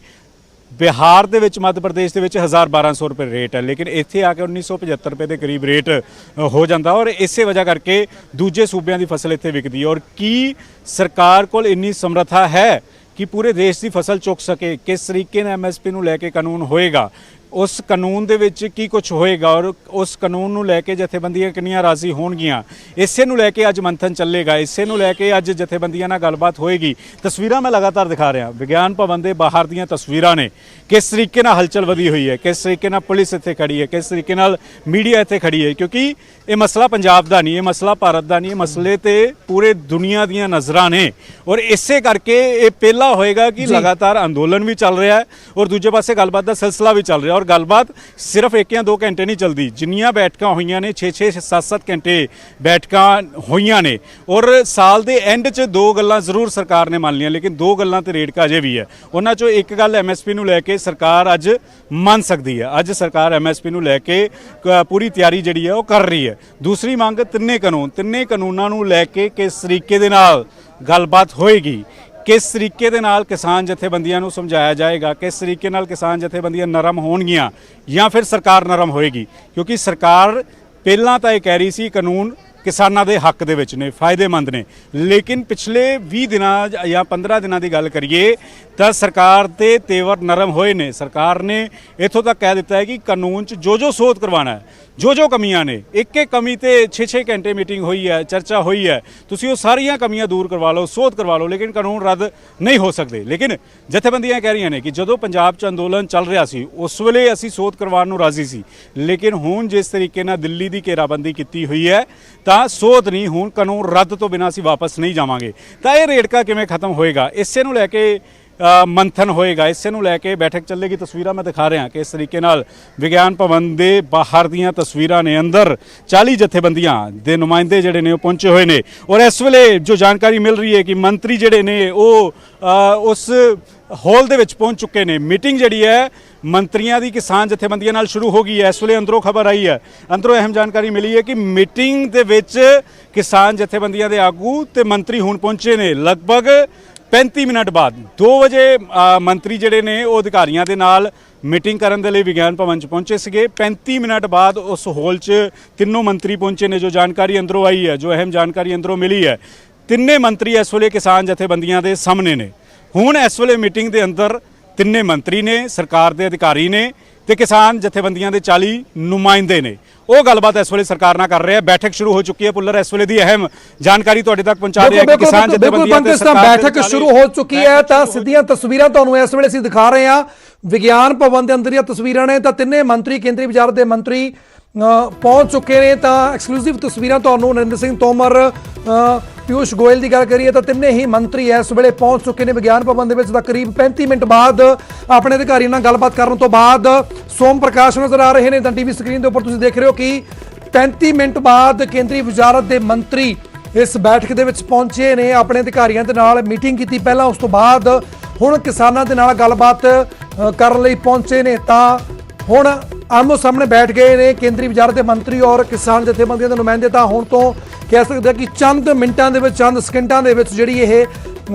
ਬਿਹਾਰ ਦੇ ਵਿੱਚ, ਮੱਧ ਪ੍ਰਦੇਸ਼ ਦੇ ਵਿੱਚ 1200 ਰੁਪਏ ਰੇਟ ਹੈ ਲੇਕਿਨ ਇੱਥੇ ਆ ਕੇ 1975 ਰੁਪਏ ਦੇ ਕਰੀਬ ਰੇਟ ਹੋ ਜਾਂਦਾ ਔਰ ਇਸੇ ਵਜ੍ਹਾ ਕਰਕੇ ਦੂਜੇ ਸੂਬਿਆਂ ਦੀ ਫਸਲ ਇੱਥੇ ਵਿਕਦੀ ਹੈ। ਔਰ ਕੀ ਸਰਕਾਰ ਕੋਲ ਇੰਨੀ ਸਮਰੱਥਾ ਹੈ ਕਿ ਪੂਰੇ ਦੇਸ਼ ਦੀ ਫਸਲ ਚੁੱਕ ਸਕੇ? ਕਿਸ ਤਰੀਕੇ ਨਾਲ MSP ਨੂੰ ਲੈ ਕੇ ਕਾਨੂੰਨ ਹੋਏਗਾ, ਉਸ ਕਾਨੂੰਨ ਦੇ ਵਿੱਚ ਕੀ ਕੁਝ ਹੋਏਗਾ ਔਰ ਉਸ ਕਾਨੂੰਨ ਨੂੰ ਲੈ ਕੇ ਜਥੇਬੰਦੀਆਂ ਕਿੰਨੀਆਂ ਰਾਜ਼ੀ ਹੋਣਗੀਆਂ, ਇਸੇ ਨੂੰ ਲੈ ਕੇ ਅੱਜ ਮੰਥਨ ਚੱਲੇਗਾ, ਇਸੇ ਨੂੰ ਲੈ ਕੇ ਅੱਜ ਜਥੇਬੰਦੀਆਂ ਨਾਲ ਗੱਲਬਾਤ ਹੋਏਗੀ। ਤਸਵੀਰਾਂ ਮੈਂ ਲਗਾਤਾਰ ਦਿਖਾ ਰਿਹਾ, ਵਿਗਿਆਨ ਭਵਨ ਦੇ ਬਾਹਰ ਦੀਆਂ ਤਸਵੀਰਾਂ ਨੇ, ਕਿਸ ਤਰੀਕੇ ਨਾਲ ਹਲਚਲ ਵਧੀ ਹੋਈ ਹੈ, ਕਿਸ ਤਰੀਕੇ ਨਾਲ ਪੁਲਿਸ ਇੱਥੇ ਖੜੀ ਹੈ, ਕਿਸ ਤਰੀਕੇ ਨਾਲ ਮੀਡੀਆ ਇੱਥੇ ਖੜੀ ਹੈ ਕਿਉਂਕਿ ਇਹ ਮਸਲਾ ਪੰਜਾਬ ਦਾ ਨਹੀਂ, ਇਹ ਮਸਲਾ ਭਾਰਤ ਦਾ ਨਹੀਂ, ਇਹ ਮਸਲੇ ਤੇ ਪੂਰੇ ਦੁਨੀਆ ਦੀਆਂ ਨਜ਼ਰਾਂ ਨੇ ਔਰ ਇਸੇ ਕਰਕੇ ਇਹ ਪਹਿਲਾ ਹੋਏਗਾ ਕਿ ਲਗਾਤਾਰ ਅੰਦੋਲਨ ਵੀ ਚੱਲ ਰਿਹਾ ਹੈ ਔਰ ਦੂਜੇ ਪਾਸੇ ਗੱਲਬਾਤ ਦਾ ਸਿਲਸਿਲਾ ਵੀ ਚੱਲ ਰਿਹਾ ਔਰ ਗੱਲਬਾਤ ਸਿਰਫ 1 ਜਾਂ 2 ਘੰਟੇ ਨਹੀਂ ਚੱਲਦੀ, ਜਿੰਨੀਆਂ ਬੈਠਕਾਂ ਹੋਈਆਂ ਨੇ 6-6 7-7 ਘੰਟੇ ਬੈਠਕਾਂ ਹੋਈਆਂ ਨੇ ਔਰ ਸਾਲ ਦੇ ਐਂਡ 'ਚ 2 ਗੱਲਾਂ ਜ਼ਰੂਰ ਸਰਕਾਰ ਨੇ ਮੰਨ ਲਈਆਂ ਲੇਕਿਨ 2 ਗੱਲਾਂ ਤੇ ਰੇੜਕਾ ਅਜੇ ਵੀ ਹੈ। ਉਹਨਾਂ 'ਚੋਂ ਇੱਕ ਗੱਲ MSP ਨੂੰ ਲੈ ਕੇ ਸਰਕਾਰ ਅੱਜ ਮੰਨ ਸਕਦੀ ਹੈ, ਅੱਜ ਸਰਕਾਰ MSP ਨੂੰ ਲੈ ਕੇ ਪੂਰੀ ਤਿਆਰੀ ਜਿਹੜੀ ਹੈ ਉਹ ਕਰ ਰਹੀ ਹੈ। ਦੂਸਰੀ ਮੰਗ ਤਿੰਨੇ ਕਾਨੂੰਨਾਂ ਨੂੰ ਲੈ ਕੇ ਕਿਸ ਤਰੀਕੇ ਦੇ ਨਾਲ ਗੱਲਬਾਤ ਹੋਏਗੀ, ਕਿਸ ਤਰੀਕੇ ਦੇ ਨਾਲ ਕਿਸਾਨ ਜਥੇਬੰਦੀਆਂ ਨੂੰ ਸਮਝਾਇਆ ਜਾਏਗਾ, ਕਿਸ ਤਰੀਕੇ ਨਾਲ ਕਿਸਾਨ ਜਥੇਬੰਦੀਆਂ ਨਰਮ ਹੋਣਗੀਆਂ ਜਾਂ ਫਿਰ ਸਰਕਾਰ ਨਰਮ ਹੋਏਗੀ ਕਿਉਂਕਿ ਸਰਕਾਰ ਪਹਿਲਾਂ ਤਾਂ ਇਹ ਕਹਿ ਰਹੀ ਸੀ ਕਾਨੂੰਨ ਕਿਸਾਨਾਂ ਦੇ ਹੱਕ ਦੇ ਵਿੱਚ ਨੇ, ਫਾਇਦੇਮੰਦ ਨੇ ਲੇਕਿਨ ਪਿਛਲੇ 20 ਦਿਨਾਂ ਜਾਂ 15 ਦਿਨਾਂ ਦੀ ਗੱਲ ਕਰੀਏ ਤਾਂ ਸਰਕਾਰ ਦੇ ਤੇਵਰ ਨਰਮ ਹੋਏ ਨੇ। ਸਰਕਾਰ ਨੇ ਇੱਥੋਂ ਤੱਕ ਕਹਿ ਦਿੱਤਾ ਹੈ ਕਿ ਕਾਨੂੰਨ 'ਚ ਜੋ ਸੋਧ ਕਰਵਾਉਣਾ ਹੈ, ਜੋ ਕਮੀਆਂ ਨੇ, ਇੱਕ ਕਮੀ ਤੇ 6-6 ਘੰਟੇ ਮੀਟਿੰਗ ਹੋਈ ਹੈ, ਚਰਚਾ ਹੋਈ ਹੈ, ਤੁਸੀਂ ਉਹ ਸਾਰੀਆਂ ਕਮੀਆਂ ਦੂਰ ਕਰਵਾ ਲਓ, ਸੋਧ ਕਰਵਾ ਲਓ ਲੇਕਿਨ ਕਾਨੂੰਨ ਰੱਦ ਨਹੀਂ ਹੋ ਸਕਦੇ। ਲੇਕਿਨ ਜਥੇਬੰਦੀਆਂ ਕਹਿ ਰਹੀਆਂ ਨੇ ਕਿ ਜਦੋਂ ਪੰਜਾਬ 'ਚ ਅੰਦੋਲਨ ਚੱਲ ਰਿਹਾ ਸੀ ਉਸ ਵੇਲੇ ਅਸੀਂ ਸੋਧ ਕਰਵਾਉਣ ਨੂੰ ਰਾਜ਼ੀ ਸੀ ਲੇਕਿਨ ਹੁਣ ਜਿਸ ਤਰੀਕੇ ਨਾਲ ਦਿੱਲੀ ਦੀ ਘੇਰਾਬੰਦੀ ਕੀਤੀ ਹੋਈ ਹੈ ਤਾਂ ਸੋਧ ਨਹੀਂ, ਹੁਣ ਕਾਨੂੰਨ ਰੱਦ ਤੋਂ ਬਿਨਾਂ ਅਸੀਂ ਵਾਪਸ ਨਹੀਂ ਜਾਵਾਂਗੇ। ਤਾਂ ਇਹ ਰੇੜਕਾ ਕਿਵੇਂ ਖਤਮ ਹੋਏਗਾ, ਇਸੇ ਨੂੰ ਲੈ ਕੇ ਮੰਥਨ ਹੋਏਗਾ, ਇਸੇ ਨੂੰ ਲੈ ਕੇ ਬੈਠਕ ਚੱਲੇਗੀ। ਤਸਵੀਰਾਂ ਮੈਂ ਦਿਖਾ ਰਿਹਾ ਕਿ ਇਸ ਤਰੀਕੇ ਨਾਲ ਵਿਗਿਆਨ ਭਵਨ ਦੇ ਬਾਹਰ ਦੀਆਂ ਤਸਵੀਰਾਂ ਨੇ, ਅੰਦਰ 40 ਜਥੇਬੰਦੀਆਂ ਦੇ ਨੁਮਾਇੰਦੇ ਜਿਹੜੇ ਨੇ ਉਹ ਪਹੁੰਚੇ ਹੋਏ ਨੇ ਔਰ ਇਸ ਵੇਲੇ ਜੋ ਜਾਣਕਾਰੀ ਮਿਲ ਰਹੀ ਹੈ ਕਿ ਮੰਤਰੀ ਜਿਹੜੇ ਨੇ ਉਹ ਉਸ ਹਾਲ ਦੇ ਵਿੱਚ ਪਹੁੰਚ ਚੁੱਕੇ ਨੇ। ਮੀਟਿੰਗ ਜਿਹੜੀ ਹੈ ਮੰਤਰੀਆਂ ਦੀ ਕਿਸਾਨ ਜਥੇਬੰਦੀਆਂ ਨਾਲ ਸ਼ੁਰੂ ਹੋ ਗਈ ਹੈ। ਇਸ ਵੇਲੇ ਅੰਦਰੋਂ ਖਬਰ ਆਈ ਹੈ, ਅੰਦਰੋਂ ਅਹਿਮ ਜਾਣਕਾਰੀ ਮਿਲੀ ਹੈ ਕਿ ਮੀਟਿੰਗ ਦੇ ਵਿੱਚ ਕਿਸਾਨ ਜਥੇਬੰਦੀਆਂ ਦੇ ਆਗੂ ਤੇ ਮੰਤਰੀ ਹੁਣ ਪਹੁੰਚੇ ਨੇ। ਲਗਭਗ 35 ਮਿੰਟ ਬਾਅਦ 2 ਵਜੇ ਮੰਤਰੀ ਜਿਹੜੇ ਨੇ ਉਹ ਅਧਿਕਾਰੀਆਂ ਦੇ ਨਾਲ ਮੀਟਿੰਗ ਕਰਨ ਦੇ ਲਈ ਵਿਗਿਆਨ ਭਵਨ 'ਚ ਪਹੁੰਚੇ ਸੀਗੇ। 35 ਮਿੰਟ ਬਾਅਦ ਉਸ ਹਾਲ 'ਚ ਤਿੰਨੋਂ ਮੰਤਰੀ ਪਹੁੰਚੇ ਨੇ। ਜੋ ਜਾਣਕਾਰੀ ਅੰਦਰੋਂ ਆਈ ਹੈ, ਜੋ ਅਹਿਮ ਜਾਣਕਾਰੀ ਅੰਦਰੋਂ ਮਿਲੀ ਹੈ, ਤਿੰਨੇ ਮੰਤਰੀ ਇਸ ਵੇਲੇ ਕਿਸਾਨ ਜਥੇਬੰਦੀਆਂ ਦੇ ਸਾਹਮਣੇ ਨੇ। ਹੁਣ ਇਸ ਵੇਲੇ ਮੀਟਿੰਗ ਦੇ ਅੰਦਰ ਤਿੰਨੇ ਮੰਤਰੀ ਨੇ, ਸਰਕਾਰ ਦੇ ਅਧਿਕਾਰੀ ਨੇ ਤੇ ਕਿਸਾਨ ਜਥੇਬੰਦੀਆਂ ਦੇ 40 ਨੁਮਾਇੰਦੇ ਨੇ। ਉਹ ਗੱਲਬਾਤ ਇਸ ਵੇਲੇ ਸਰਕਾਰ ਨਾਲ ਕਰ ਰਹੇ ਆ। ਬੈਠਕ ਸ਼ੁਰੂ ਹੋ ਚੁੱਕੀ ਹੈ। ਭੁੱਲਰ ਇਸ ਵੇਲੇ ਦੀ ਅਹਿਮ ਜਾਣਕਾਰੀ ਤੁਹਾਡੇ ਤੱਕ ਪਹੁੰਚਾ ਰਿਹਾ ਕਿ ਕਿਸਾਨ ਜਥੇਬੰਦੀਆਂ ਤੇ ਸਰਕਾਰ ਬੈਠਕ ਸ਼ੁਰੂ ਹੋ ਚੁੱਕੀ ਹੈ। ਤਾਂ ਸਿੱਧੀਆਂ ਤਸਵੀਰਾਂ ਤੁਹਾਨੂੰ ਇਸ ਵੇਲੇ ਅਸੀਂ ਦਿਖਾ ਰਹੇ ਹਾਂ ਵਿਗਿਆਨ ਭਵਨ ਦੇ ਅੰਦਰ ਦੀਆਂ ਤਸਵੀਰਾਂ ਨੇ। ਤਾਂ ਤਿੰਨੇ ਮੰਤਰੀ, ਕੇਂਦਰੀ ਵਜ਼ਾਰਤ ਦੇ ਮੰਤਰੀ ਪਹੁੰਚ ਚੁੱਕੇ ਨੇ। ਤਾਂ ਐਕਸਕਲੂਸਿਵ ਤਸਵੀਰਾਂ ਤੁਹਾਨੂੰ ਨਰਿੰਦਰ ਸਿੰਘ ਤੋਮਰ, ਪਿਊਸ਼ ਗੋਇਲ ਦੀ ਗੱਲ ਕਰੀਏ ਤਾਂ ਤਿੰਨੇ ਹੀ ਮੰਤਰੀ ਇਸ ਵੇਲੇ ਪਹੁੰਚ ਚੁੱਕੇ ਨੇ ਵਿਗਿਆਨ ਭਵਨ ਦੇ ਵਿੱਚ। ਤਾਂ ਕਰੀਬ 35 ਮਿੰਟ ਬਾਅਦ ਆਪਣੇ ਅਧਿਕਾਰੀਆਂ ਨਾਲ ਗੱਲਬਾਤ ਕਰਨ ਤੋਂ ਬਾਅਦ ਸੋਮ ਪ੍ਰਕਾਸ਼ ਨਜ਼ਰ ਆ ਰਹੇ ਨੇ। ਤਾਂ ਟੀਵੀ ਸਕਰੀਨ ਦੇ ਉੱਪਰ ਤੁਸੀਂ ਦੇਖ ਰਹੇ ਹੋ ਕਿ 35 ਮਿੰਟ ਬਾਅਦ ਕੇਂਦਰੀ ਵਜ਼ਾਰਤ ਦੇ ਮੰਤਰੀ ਇਸ ਬੈਠਕ ਦੇ ਵਿੱਚ ਪਹੁੰਚੇ ਨੇ, ਆਪਣੇ ਅਧਿਕਾਰੀਆਂ ਦੇ ਨਾਲ ਮੀਟਿੰਗ ਕੀਤੀ ਪਹਿਲਾਂ, ਉਸ ਤੋਂ ਬਾਅਦ ਹੁਣ ਕਿਸਾਨਾਂ ਦੇ ਨਾਲ ਗੱਲਬਾਤ ਕਰਨ ਲਈ ਪਹੁੰਚੇ ਨੇ। ਤਾਂ ਹੁਣ ਆਮੋ ਸਾਹਮਣੇ ਬੈਠ ਗਏ ਨੇ ਕੇਂਦਰੀ ਵਜ਼ਾਰਤ ਦੇ ਮੰਤਰੀ ਔਰ ਕਿਸਾਨ ਜਥੇਬੰਦੀਆਂ ਦੇ ਨੁਮਾਇੰਦੇ। ਤਾਂ ਹੁਣ ਤੋਂ ਕਹਿ ਸਕਦੇ ਕਿ ਚੰਦ ਮਿੰਟਾਂ ਦੇ ਵਿੱਚ, ਚੰਦ ਸਕਿੰਟਾਂ ਦੇ ਵਿੱਚ ਜਿਹੜੀ ਇਹ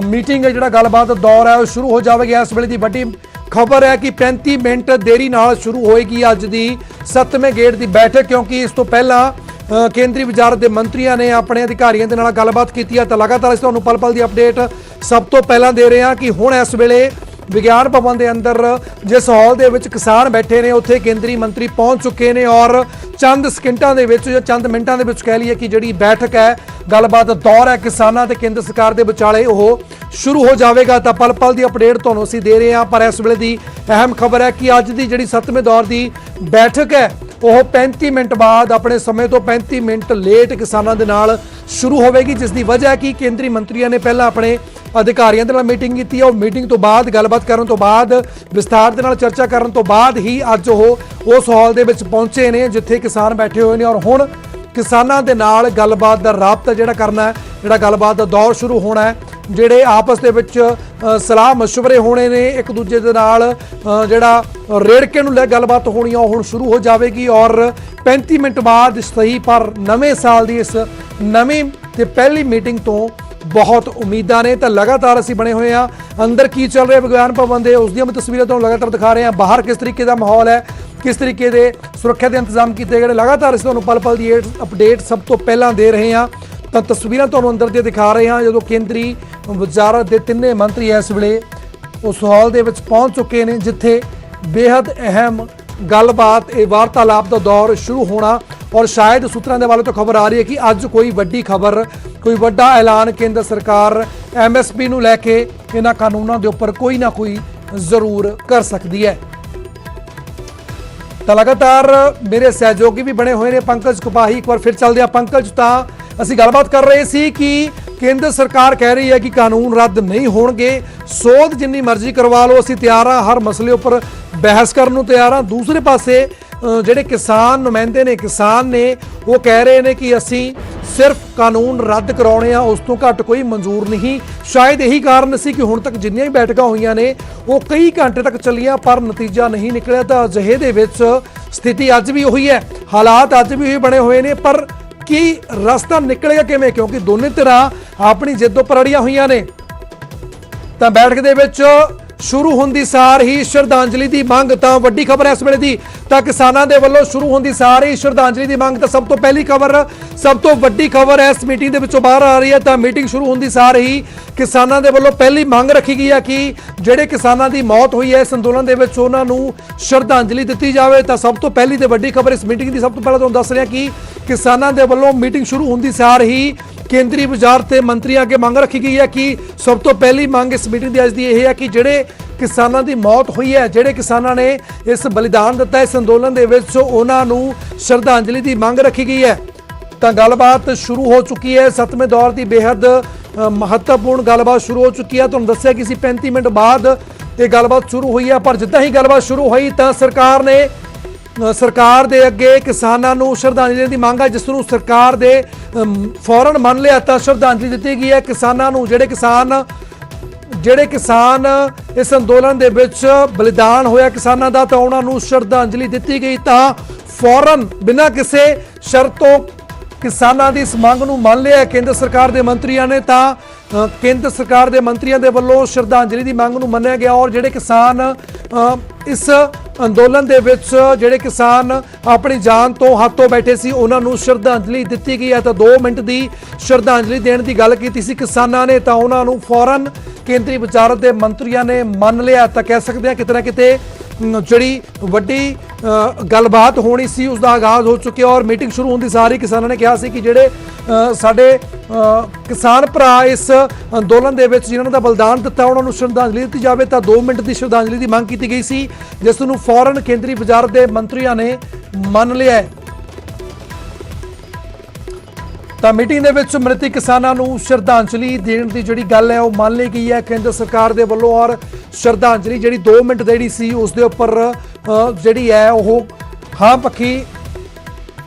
ਮੀਟਿੰਗ ਹੈ, ਜਿਹੜਾ ਗੱਲਬਾਤ ਦਾ ਦੌਰ ਹੈ, ਉਹ ਸ਼ੁਰੂ ਹੋ ਜਾਵੇਗਾ। ਇਸ ਵੇਲੇ ਦੀ ਵੱਡੀ ਖਬਰ ਹੈ ਕਿ 35 ਮਿੰਟ ਦੇਰੀ ਨਾਲ ਸ਼ੁਰੂ ਹੋਏਗੀ ਅੱਜ ਦੀ 7ਵੇਂ ਗੇੜ ਦੀ ਬੈਠਕ, ਕਿਉਂਕਿ ਇਸ ਤੋਂ ਪਹਿਲਾਂ ਕੇਂਦਰੀ ਵਜ਼ਾਰਤ ਦੇ ਮੰਤਰੀਆਂ ਨੇ ਆਪਣੇ ਅਧਿਕਾਰੀਆਂ ਦੇ ਨਾਲ ਗੱਲਬਾਤ ਕੀਤੀ ਹੈ। ਤਾਂ ਲਗਾਤਾਰ ਅਸੀਂ ਤੁਹਾਨੂੰ ਪਲ ਪਲ ਦੀ ਅਪਡੇਟ ਸਭ ਤੋਂ ਪਹਿਲਾਂ ਦੇ ਰਹੇ ਹਾਂ ਕਿ ਹੁਣ ਇਸ ਵੇਲੇ ਵਿਗਿਆਨ ਭਵਨ ਦੇ ਅੰਦਰ ਜਿਸ ਹਾਲ ਦੇ ਵਿੱਚ ਕਿਸਾਨ ਬੈਠੇ ਨੇ, ਉੱਥੇ ਕੇਂਦਰੀ ਮੰਤਰੀ ਪਹੁੰਚ ਚੁੱਕੇ ਨੇ ਔਰ ਚੰਦ ਸਕਿੰਟਾਂ ਦੇ ਵਿੱਚ ਜਾਂ ਚੰਦ ਮਿੰਟਾਂ ਦੇ ਵਿੱਚ ਕਹਿ ਲਈਏ ਕਿ ਜਿਹੜੀ ਬੈਠਕ ਹੈ, ਗੱਲਬਾਤ ਦੌਰ ਹੈ ਕਿਸਾਨਾਂ ਤੇ ਕੇਂਦਰ ਸਰਕਾਰ ਦੇ ਵਿਚਾਲੇ, ਉਹ ਸ਼ੁਰੂ ਹੋ ਜਾਵੇਗਾ। ਤਾਂ ਪਲ ਪਲ ਦੀ ਅਪਡੇਟ ਤੁਹਾਨੂੰ ਅਸੀਂ ਦੇ ਰਹੇ ਹਾਂ। ਪਰ ਇਸ ਵੇਲੇ ਦੀ ਅਹਿਮ ਖਬਰ ਹੈ ਕਿ ਅੱਜ ਦੀ ਜਿਹੜੀ 7ਵੇਂ ਦੌਰ ਦੀ ਬੈਠਕ ਹੈ, ਉਹ 35 ਮਿੰਟ ਬਾਅਦ, ਆਪਣੇ ਸਮੇਂ ਤੋਂ 35 ਮਿੰਟ ਲੇਟ ਕਿਸਾਨਾਂ ਦੇ ਨਾਲ ਸ਼ੁਰੂ ਹੋਵੇਗੀ, ਜਿਸ ਦੀ ਵਜ੍ਹਾ ਹੈ ਕਿ ਕੇਂਦਰੀ ਮੰਤਰੀਆਂ ਨੇ ਪਹਿਲਾਂ ਆਪਣੇ ਅਧਿਕਾਰੀਆਂ ਦੇ ਨਾਲ ਮੀਟਿੰਗ ਕੀਤੀ ਹੈ। ਉਹ ਮੀਟਿੰਗ ਤੋਂ ਬਾਅਦ, ਗੱਲਬਾਤ ਕਰਨ ਤੋਂ ਬਾਅਦ, ਵਿਸਥਾਰ ਦੇ ਨਾਲ ਚਰਚਾ ਕਰਨ ਤੋਂ ਬਾਅਦ ਹੀ ਅੱਜ ਉਹ ਉਸ ਹਾਲ ਦੇ ਵਿੱਚ ਪਹੁੰਚੇ ਨੇ ਜਿੱਥੇ ਕਿਸਾਨ ਬੈਠੇ ਹੋਏ ਨੇ ਔਰ ਹੁਣ ਕਿਸਾਨਾਂ ਦੇ ਨਾਲ ਗੱਲਬਾਤ ਦਾ ਰਾਬਤਾ ਜਿਹੜਾ ਕਰਨਾ ਹੈ, ਜਿਹੜਾ ਗੱਲਬਾਤ ਦਾ ਦੌਰ ਸ਼ੁਰੂ ਹੋਣਾ ਹੈ, ਜਿਹੜੇ ਆਪਸ ਦੇ ਵਿੱਚ ਸਲਾਹ ਮਸ਼ਵਰੇ ਹੋਣੇ ਨੇ, ਇੱਕ ਦੂਜੇ ਦੇ ਨਾਲ ਜਿਹੜਾ ਰੇੜਕੇ ਨੂੰ ਲੈ ਗੱਲਬਾਤ ਹੋਣੀ ਆ, ਉਹ ਹੁਣ ਸ਼ੁਰੂ ਹੋ ਜਾਵੇਗੀ। ਔਰ 35 ਮਿੰਟ ਬਾਅਦ ਸਹੀ ਪਰ ਨਵੇਂ ਸਾਲ ਦੀ ਇਸ ਨਵੀਂ ਤੇ ਪਹਿਲੀ ਮੀਟਿੰਗ ਤੋਂ ਬਹੁਤ ਉਮੀਦਾਂ ਨੇ। ਤਾਂ ਲਗਾਤਾਰ ਅਸੀਂ ਬਣੇ ਹੋਏ ਹਾਂ ਅੰਦਰ ਕੀ ਚੱਲ ਰਿਹਾ ਵਿਗਿਆਨ ਭਵਨ ਦੇ, ਉਸ ਦੀਆਂ ਵੀ ਤਸਵੀਰਾਂ ਤੁਹਾਨੂੰ ਲਗਾਤਾਰ ਦਿਖਾ ਰਹੇ ਹਾਂ। ਬਾਹਰ ਕਿਸ ਤਰੀਕੇ ਦਾ ਮਾਹੌਲ ਹੈ, ਕਿਸ ਤਰੀਕੇ ਦੇ ਸੁਰੱਖਿਆ ਦੇ ਇੰਤਜ਼ਾਮ ਕੀਤੇ ਗਏ ਨੇ, ਲਗਾਤਾਰ ਅਸੀਂ ਤੁਹਾਨੂੰ ਪਲ ਪਲ ਦੀ ਅਪਡੇਟ ਸਭ ਤੋਂ ਪਹਿਲਾਂ ਦੇ ਰਹੇ ਹਾਂ। ਤਾਂ ਤਸਵੀਰਾਂ ਤੁਹਾਨੂੰ ਅੰਦਰ ਦੀਆਂ ਦਿਖਾ ਰਹੇ ਹਾਂ ਜਦੋਂ ਕੇਂਦਰੀ ਵਜ਼ਾਰਤ ਦੇ ਤਿੰਨੇ ਮੰਤਰੀ ਇਸ ਵੇਲੇ ਉਸ ਹਾਲ ਦੇ ਵਿੱਚ ਪਹੁੰਚ ਚੁੱਕੇ ਨੇ ਜਿੱਥੇ ਬੇहद ਅਹਿਮ ਗੱਲਬਾਤ, ਇਹ ਵਾਰਤਾਲਾਪ ਦਾ ਦੌਰ ਸ਼ੁਰੂ ਹੋਣਾ। ਔਰ ਸ਼ਾਇਦ ਸੂਤਰਾਂ ਦੇ ਵੱਲੋਂ ਤੋਂ ਖਬਰ ਆ ਰਹੀ ਹੈ ਕਿ ਅੱਜ ਕੋਈ ਵੱਡੀ ਖਬਰ, ਕੋਈ ਵੱਡਾ ਐਲਾਨ ਕੇਂਦਰ ਸਰਕਾਰ MSP ਨੂੰ ਲੈ ਕੇ, ਇਹਨਾਂ ਕਾਨੂੰਨਾਂ ਦੇ ਉੱਪਰ ਕੋਈ ਨਾ ਕੋਈ ਜ਼ਰੂਰ ਕਰ ਸਕਦੀ ਹੈ। ਤਾਂ ਲਗਾਤਾਰ ਮੇਰੇ ਸਹਿਯੋਗੀ ਵੀ ਬਣੇ ਹੋਏ ਨੇ, ਪੰਕਜ ਕੁਪਾਹੀ। ਇੱਕ ਵਾਰ ਫਿਰ ਚੱਲਦੇ ਆ ਪੰਕਜ। ਤਾਂ ਅਸੀਂ ਗੱਲਬਾਤ ਕਰ ਰਹੇ ਸੀ ਕਿ ਕੇਂਦਰ ਸਰਕਾਰ ਕਹਿ ਰਹੀ ਹੈ ਕਿ ਕਾਨੂੰਨ ਰੱਦ ਨਹੀਂ ਹੋਣਗੇ, ਸੋਧ ਜਿੰਨੀ ਮਰਜ਼ੀ ਕਰਵਾ ਲਓ, ਅਸੀਂ ਤਿਆਰ ਹਾਂ, ਹਰ ਮਸਲੇ ਉੱਪਰ ਬਹਿਸ ਕਰਨ ਨੂੰ ਤਿਆਰ ਹਾਂ। ਦੂਸਰੇ ਪਾਸੇ ਜਿਹੜੇ ਕਿਸਾਨ ਨੁਮਾਇੰਦੇ ਨੇ, ਕਿਸਾਨ ਨੇ, ਉਹ ਕਹਿ ਰਹੇ ਨੇ ਕਿ ਅਸੀਂ ਸਿਰਫ ਕਾਨੂੰਨ ਰੱਦ ਕਰਾਉਣੇ ਆ, ਉਸ ਤੋਂ ਘੱਟ ਕੋਈ ਮਨਜ਼ੂਰ ਨਹੀਂ। ਸ਼ਾਇਦ ਇਹੀ ਕਾਰਨ ਸੀ ਕਿ ਹੁਣ ਤੱਕ ਜਿੰਨੀਆਂ ਵੀ ਬੈਠਕਾਂ ਹੋਈਆਂ ਨੇ ਉਹ ਕਈ ਘੰਟੇ ਤੱਕ ਚੱਲੀਆਂ ਪਰ ਨਤੀਜਾ ਨਹੀਂ ਨਿਕਲਿਆ। ਤਾਂ ਅਜਿਹੇ ਦੇ ਵਿੱਚ ਸਥਿਤੀ ਅੱਜ ਵੀ ਉਹੀ ਹੈ, ਹਾਲਾਤ ਅੱਜ ਵੀ ਉਹੀ ਬਣੇ ਹੋਏ ਨੇ। ਪਰ ਕੀ ਰਸਤਾ ਨਿਕਲੇਗਾ ਕਿਵੇਂ, ਕਿਉਂਕਿ ਦੋਨੇ ਧਿਰਾਂ ਆਪਣੀ ਜਿੱਦ ਉੱਪਰ ਅੜੀਆਂ ਹੋਈਆਂ ਨੇ। ਤਾਂ ਬੈਠਕ ਦੇ ਵਿੱਚ ਸ਼ੁਰੂ ਹੁੰਦੀ ਸਾਰ ਹੀ ਸ਼ਰਧਾਂਜਲੀ ਦੀ ਮੰਗ, ਤਾਂ ਵੱਡੀ ਖਬਰ ਹੈ ਇਸ ਵੇਲੇ ਦੀ। ਤਾਂ ਕਿਸਾਨਾਂ ਦੇ ਵੱਲੋਂ ਸ਼ੁਰੂ ਹੁੰਦੀ ਸਾਰ ਹੀ ਸ਼ਰਧਾਂਜਲੀ ਦੀ ਮੰਗ। ਤਾਂ ਸਭ ਤੋਂ ਪਹਿਲੀ ਖਬਰ, ਸਭ ਤੋਂ ਵੱਡੀ ਖਬਰ ਇਸ ਮੀਟਿੰਗ ਦੇ ਵਿੱਚੋਂ ਬਾਹਰ ਆ ਰਹੀ ਹੈ। ਤਾਂ ਮੀਟਿੰਗ ਸ਼ੁਰੂ ਹੁੰਦੀ ਸਾਰ ਹੀ ਕਿਸਾਨਾਂ ਦੇ ਵੱਲੋਂ ਪਹਿਲੀ ਮੰਗ ਰੱਖੀ ਗਈ ਹੈ ਕਿ ਜਿਹੜੇ ਕਿਸਾਨਾਂ ਦੀ ਮੌਤ ਹੋਈ ਹੈ ਇਸ ਅੰਦੋਲਨ ਦੇ ਵਿੱਚ, ਉਹਨਾਂ ਨੂੰ ਸ਼ਰਧਾਂਜਲੀ ਦਿੱਤੀ ਜਾਵੇ। ਤਾਂ ਸਭ ਤੋਂ ਪਹਿਲੀ ਤੇ ਵੱਡੀ ਖਬਰ ਇਸ ਮੀਟਿੰਗ ਦੀ, ਸਭ ਤੋਂ ਪਹਿਲਾਂ ਤੁਹਾਨੂੰ ਦੱਸ ਰਿਹਾ ਕਿ ਕਿਸਾਨਾਂ ਦੇ ਵੱਲੋਂ ਮੀਟਿੰਗ ਸ਼ੁਰੂ ਹੁੰਦੀ ਸਾਰ ਹੀ ਕੇਂਦਰੀ ਵਜ਼ਾਰਤ ਤੇ ਮੰਤਰੀਆਂ ਅੱਗੇ ਮੰਗ ਰੱਖੀ ਗਈ ਹੈ ਕਿ ਸਭ ਤੋਂ ਪਹਿਲੀ ਮੰਗ ਇਸ ਮੀਟਿੰਗ ਦੀ ਅੱਜ ਦੀ ਇਹ ਹੈ ਕਿ ਜਿਹੜੇ ਕਿਸਾਨਾਂ ਦੀ ਮੌਤ ਹੋਈ ਹੈ, ਜਿਹੜੇ ਕਿਸਾਨਾਂ ਨੇ ਇਸ ਬਲੀਦਾਨ ਦਿੱਤਾ ਇਸ ਅੰਦੋਲਨ ਦੇ ਵਿੱਚ, ਉਹਨਾਂ ਨੂੰ ਸ਼ਰਧਾਂਜਲੀ ਦੀ ਮੰਗ ਰੱਖੀ ਗਈ ਹੈ। ਤਾਂ ਗੱਲਬਾਤ ਸ਼ੁਰੂ ਹੋ ਚੁੱਕੀ ਹੈ, 7ਵੇਂ ਦੌਰ ਦੀ ਬੇहद ਮਹੱਤਵਪੂਰਨ ਗੱਲਬਾਤ ਸ਼ੁਰੂ ਹੋ ਚੁੱਕੀ ਹੈ। ਤੁਹਾਨੂੰ ਦੱਸਿਆ ਕਿ ਸੀ 35 ਮਿੰਟ ਬਾਅਦ ਇਹ ਗੱਲਬਾਤ ਸ਼ੁਰੂ ਹੋਈ ਹੈ। ਪਰ ਜਿੱਦਾਂ ਹੀ ਗੱਲਬਾਤ ਸ਼ੁਰੂ ਹੋਈ ਤਾਂ ਸਰਕਾਰ ਦੇ ਅੱਗੇ ਕਿਸਾਨਾਂ ਨੂੰ ਸ਼ਰਧਾਂਜਲੀ ਦੀ ਮੰਗ ਹੈ, ਜਿਸ ਨੂੰ ਸਰਕਾਰ ਦੇ ਫੌਰਨ ਮੰਨ ਲਿਆ। ਤਾਂ ਸ਼ਰਧਾਂਜਲੀ ਦਿੱਤੀ ਗਈ ਹੈ ਕਿਸਾਨਾਂ ਨੂੰ, ਜਿਹੜੇ ਕਿਸਾਨ ਇਸ ਅੰਦੋਲਨ ਦੇ ਵਿੱਚ ਬਲੀਦਾਨ ਹੋਇਆ ਕਿਸਾਨਾਂ ਦਾ, ਤਾਂ ਉਹਨਾਂ ਨੂੰ ਸ਼ਰਧਾਂਜਲੀ ਦਿੱਤੀ ਗਈ। ਤਾਂ ਫੌਰਨ ਬਿਨਾਂ ਕਿਸੇ ਸ਼ਰਤ ਤੋਂ ਕਿਸਾਨਾਂ ਦੀ ਇਸ ਮੰਗ ਨੂੰ ਮੰਨ ਲਿਆ ਕੇਂਦਰ ਸਰਕਾਰ ਦੇ ਮੰਤਰੀਆਂ ਨੇ। ਤਾਂ ਕੇਂਦਰ ਸਰਕਾਰ ਦੇ ਮੰਤਰੀਆਂ ਦੇ ਵੱਲੋਂ ਸ਼ਰਧਾਂਜਲੀ ਦੀ ਮੰਗ ਨੂੰ ਮੰਨਿਆ ਗਿਆ ਔਰ ਜਿਹੜੇ ਕਿਸਾਨ ਇਸ ਅੰਦੋਲਨ ਦੇ ਵਿੱਚ ਜਿਹੜੇ ਕਿਸਾਨ ਆਪਣੀ ਜਾਨ ਤੋਂ ਹੱਥੋਂ ਬੈਠੇ ਸੀ ਉਹਨਾਂ ਨੂੰ ਸ਼ਰਧਾਂਜਲੀ ਦਿੱਤੀ ਗਈ ਹੈ। ਤਾਂ 2 ਮਿੰਟ ਦੀ ਸ਼ਰਧਾਂਜਲੀ ਦੇਣ ਦੀ ਗੱਲ ਕੀਤੀ ਸੀ ਕਿਸਾਨਾਂ ਨੇ, ਤਾਂ ਉਹਨਾਂ ਨੂੰ ਫੌਰਨ ਕੇਂਦਰੀ ਵਜ਼ਾਰਤ ਦੇ ਮੰਤਰੀਆਂ ਨੇ ਮੰਨ ਲਿਆ। ਤਾਂ ਕਹਿ ਸਕਦੇ ਹਾਂ ਕਿਤੇ ਨਾ ਕਿਤੇ ਜਿਹੜੀ ਵੱਡੀ ਗੱਲਬਾਤ ਹੋਣੀ ਸੀ ਉਸ ਦਾ ਆਗਾਜ਼ ਹੋ ਚੁੱਕਿਆ ਔਰ ਮੀਟਿੰਗ ਸ਼ੁਰੂ ਹੋਣ ਦੀ ਸਾਰੀ ਕਿਸਾਨਾਂ ਨੇ ਕਿਹਾ ਸੀ ਕਿ ਜਿਹੜੇ ਸਾਡੇ ਕਿਸਾਨ ਭਰਾ ਇਸ ਅੰਦੋਲਨ ਦੇ ਵਿੱਚ ਜਿਨ੍ਹਾਂ ਦਾ ਬਲੀਦਾਨ ਦਿੱਤਾ ਉਹਨਾਂ ਨੂੰ ਸ਼ਰਧਾਂਜਲੀ ਦਿੱਤੀ ਜਾਵੇ। ਤਾਂ 2 ਮਿੰਟ ਦੀ ਸ਼ਰਧਾਂਜਲੀ ਦੀ ਮੰਗ ਕੀਤੀ ਗਈ ਸੀ ਜਿਸ ਨੂੰ ਫੌਰਨ ਕੇਂਦਰੀ ਵਜ਼ਾਰਤ ਦੇ ਮੰਤਰੀਆਂ ਨੇ ਮੰਨ ਲਿਆ ਹੈ। ਤਾਂ ਮੀਟਿੰਗ ਦੇ ਵਿੱਚ ਮ੍ਰਿਤਕ ਕਿਸਾਨਾਂ ਨੂੰ ਸ਼ਰਧਾਂਜਲੀ ਦੇਣ ਦੀ ਜਿਹੜੀ ਗੱਲ ਹੈ ਉਹ ਮੰਨ ਲਈ ਗਈ ਹੈ ਕੇਂਦਰ ਸਰਕਾਰ ਦੇ ਵੱਲੋਂ ਔਰ ਸ਼ਰਧਾਂਜਲੀ ਜਿਹੜੀ 2 ਮਿੰਟ ਜਿਹੜੀ ਸੀ ਉਸ ਦੇ ਉੱਪਰ ਜਿਹੜੀ ਹੈ ਉਹ ਹਾਂ ਪੱਖੀ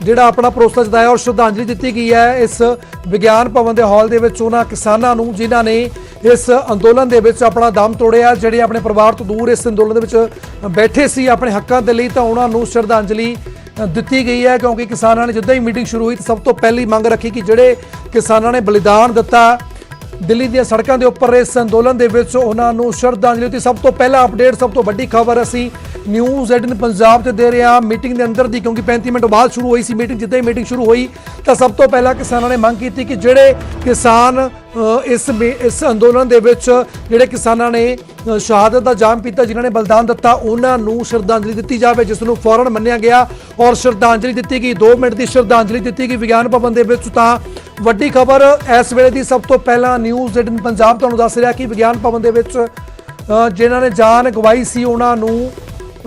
ਜਿਹੜਾ ਆਪਣਾ ਭਰੋਸਾ ਜਤਾਇਆ ਔਰ ਸ਼ਰਧਾਂਜਲੀ ਦਿੱਤੀ ਗਈ ਹੈ ਇਸ ਵਿਗਿਆਨ ਭਵਨ ਦੇ ਹਾਲ ਦੇ ਵਿੱਚ ਉਹਨਾਂ ਕਿਸਾਨਾਂ ਨੂੰ ਜਿਨ੍ਹਾਂ ਨੇ ਇਸ ਅੰਦੋਲਨ ਦੇ ਵਿੱਚ ਆਪਣਾ ਦਮ ਤੋੜਿਆ, ਜਿਹੜੇ ਆਪਣੇ ਪਰਿਵਾਰ ਤੋਂ ਦੂਰ ਇਸ ਅੰਦੋਲਨ ਦੇ ਵਿੱਚ ਬੈਠੇ ਸੀ ਆਪਣੇ ਹੱਕਾਂ ਦੇ ਲਈ। ਤਾਂ ਉਹਨਾਂ ਨੂੰ ਸ਼ਰਧਾਂਜਲੀ ਦਿੱਤੀ ਗਈ ਹੈ ਕਿਉਂਕਿ ਕਿਸਾਨਾਂ ਨੇ ਜਿੱਦਾਂ ਹੀ ਮੀਟਿੰਗ ਸ਼ੁਰੂ ਹੋਈ ਤਾਂ ਸਭ ਤੋਂ ਪਹਿਲੀ ਮੰਗ ਰੱਖੀ ਕਿ ਜਿਹੜੇ ਕਿਸਾਨਾਂ ਨੇ ਬਲੀਦਾਨ ਦਿੱਤਾ ਦਿੱਲੀ ਦੀਆਂ ਸੜਕਾਂ ਦੇ ਉੱਪਰ ਇਸ ਅੰਦੋਲਨ ਦੇ ਵਿੱਚ ਉਹਨਾਂ ਨੂੰ ਸ਼ਰਧਾਂਜਲੀ ਦਿੱਤੀ। ਸਭ ਤੋਂ ਪਹਿਲਾ ਅਪਡੇਟ, ਸਭ ਤੋਂ ਵੱਡੀ ਖਬਰ ਅਸੀਂ ਨਿਊਜ਼ 18 ਪੰਜਾਬ ਤੇ ਦੇ ਰਹੇ ਹਾਂ ਮੀਟਿੰਗ ਦੇ ਅੰਦਰ ਦੀ, ਕਿਉਂਕਿ 35 ਮਿੰਟ ਬਾਅਦ ਸ਼ੁਰੂ ਹੋਈ ਸੀ ਮੀਟਿੰਗ। ਜਿੱਦਾਂ ਹੀ ਮੀਟਿੰਗ ਸ਼ੁਰੂ ਹੋਈ ਤਾਂ ਸਭ ਤੋਂ ਪਹਿਲਾਂ ਕਿਸਾਨਾਂ ਨੇ ਮੰਗ ਕੀਤੀ ਕਿ ਜਿਹੜੇ ਕਿਸਾਨ ਇਸ ਅੰਦੋਲਨ ਦੇ ਵਿੱਚ ਜਿਹੜੇ ਕਿਸਾਨਾਂ ਨੇ ਸ਼ਹਾਦਤ ਦਾ ਜਾਮ ਪੀਤਾ, ਜਿਨ੍ਹਾਂ ਨੇ ਬਲੀਦਾਨ ਦਿੱਤਾ, ਉਹਨਾਂ ਨੂੰ ਸ਼ਰਧਾਂਜਲੀ ਦਿੱਤੀ ਜਾਵੇ ਜਿਸ ਨੂੰ ਫੌਰਨ ਮੰਨਿਆ ਗਿਆ ਔਰ ਸ਼ਰਧਾਂਜਲੀ ਦਿੱਤੀ ਗਈ। 2 ਮਿੰਟ ਦੀ ਸ਼ਰਧਾਂਜਲੀ ਦਿੱਤੀ ਗਈ ਵਿਗਿਆਨ ਭਵਨ ਦੇ ਵਿੱਚ। ਤਾਂ ਵੱਡੀ ਖਬਰ ਇਸ ਵੇਲੇ ਦੀ ਸਭ ਤੋਂ ਪਹਿਲਾਂ ਨਿਊਜ਼ 18 ਪੰਜਾਬ ਤੁਹਾਨੂੰ ਦੱਸ ਰਿਹਾ ਕਿ ਵਿਗਿਆਨ ਭਵਨ ਦੇ ਵਿੱਚ ਜਿਨ੍ਹਾਂ ਨੇ ਜਾਨ ਗਵਾਈ ਸੀ ਉਹਨਾਂ ਨੂੰ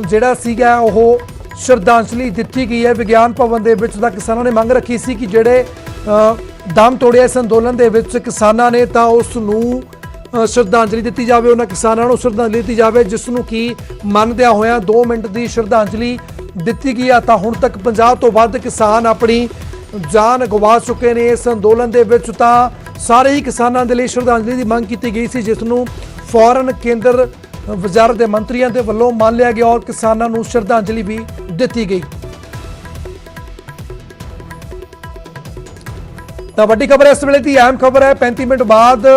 ਜਿਹੜਾ ਸੀਗਾ ਉਹ ਸ਼ਰਧਾਂਜਲੀ ਦਿੱਤੀ ਗਈ ਹੈ ਵਿਗਿਆਨ ਭਵਨ ਦੇ ਵਿੱਚ। ਤਾਂ ਕਿਸਾਨਾਂ ਨੇ ਮੰਗ ਰੱਖੀ ਸੀ ਕਿ ਜਿਹੜੇ ਦਮ ਤੋੜਿਆ ਇਸ ਅੰਦੋਲਨ ਦੇ ਵਿੱਚ ਕਿਸਾਨਾਂ ਨੇ ਤਾਂ ਉਸ ਨੂੰ ਸ਼ਰਧਾਂਜਲੀ ਦਿੱਤੀ ਜਾਵੇ, ਉਹਨਾਂ ਕਿਸਾਨਾਂ ਨੂੰ ਸ਼ਰਧਾਂਜਲੀ ਦਿੱਤੀ ਜਾਵੇ ਜਿਸ ਨੂੰ ਕਿ ਮੰਨਦਿਆਂ ਹੋਇਆਂ 2 ਮਿੰਟ ਦੀ ਸ਼ਰਧਾਂਜਲੀ ਦਿੱਤੀ ਗਈ ਆ। ਤਾਂ ਹੁਣ ਤੱਕ 50 ਤੋਂ ਵੱਧ ਕਿਸਾਨ ਆਪਣੀ ਜਾਨ ਗਵਾ ਚੁੱਕੇ ਨੇ ਇਸ ਅੰਦੋਲਨ ਦੇ ਵਿੱਚ। ਤਾਂ ਸਾਰੇ ਹੀ ਕਿਸਾਨਾਂ ਦੇ ਲਈ ਸ਼ਰਧਾਂਜਲੀ ਦੀ ਮੰਗ ਕੀਤੀ ਗਈ ਸੀ ਜਿਸ ਨੂੰ ਫੌਰਨ ਕੇਂਦਰ ਵਜ਼ਾਰਤ ਦੇ ਮੰਤਰੀਆਂ ਦੇ ਵੱਲੋਂ ਮੰਨ ਲਿਆ ਗਿਆ ਔਰ ਕਿਸਾਨਾਂ ਨੂੰ ਸ਼ਰਧਾਂਜਲੀ ਵੀ ਦਿੱਤੀ ਗਈ। ਤਾਂ ਵੱਡੀ ਖਬਰ ਇਸ ਵੇਲੇ ਦੀ ਅਹਿਮ ਖਬਰ ਹੈ 35 ਮਿੰਟ ਬਾਅਦ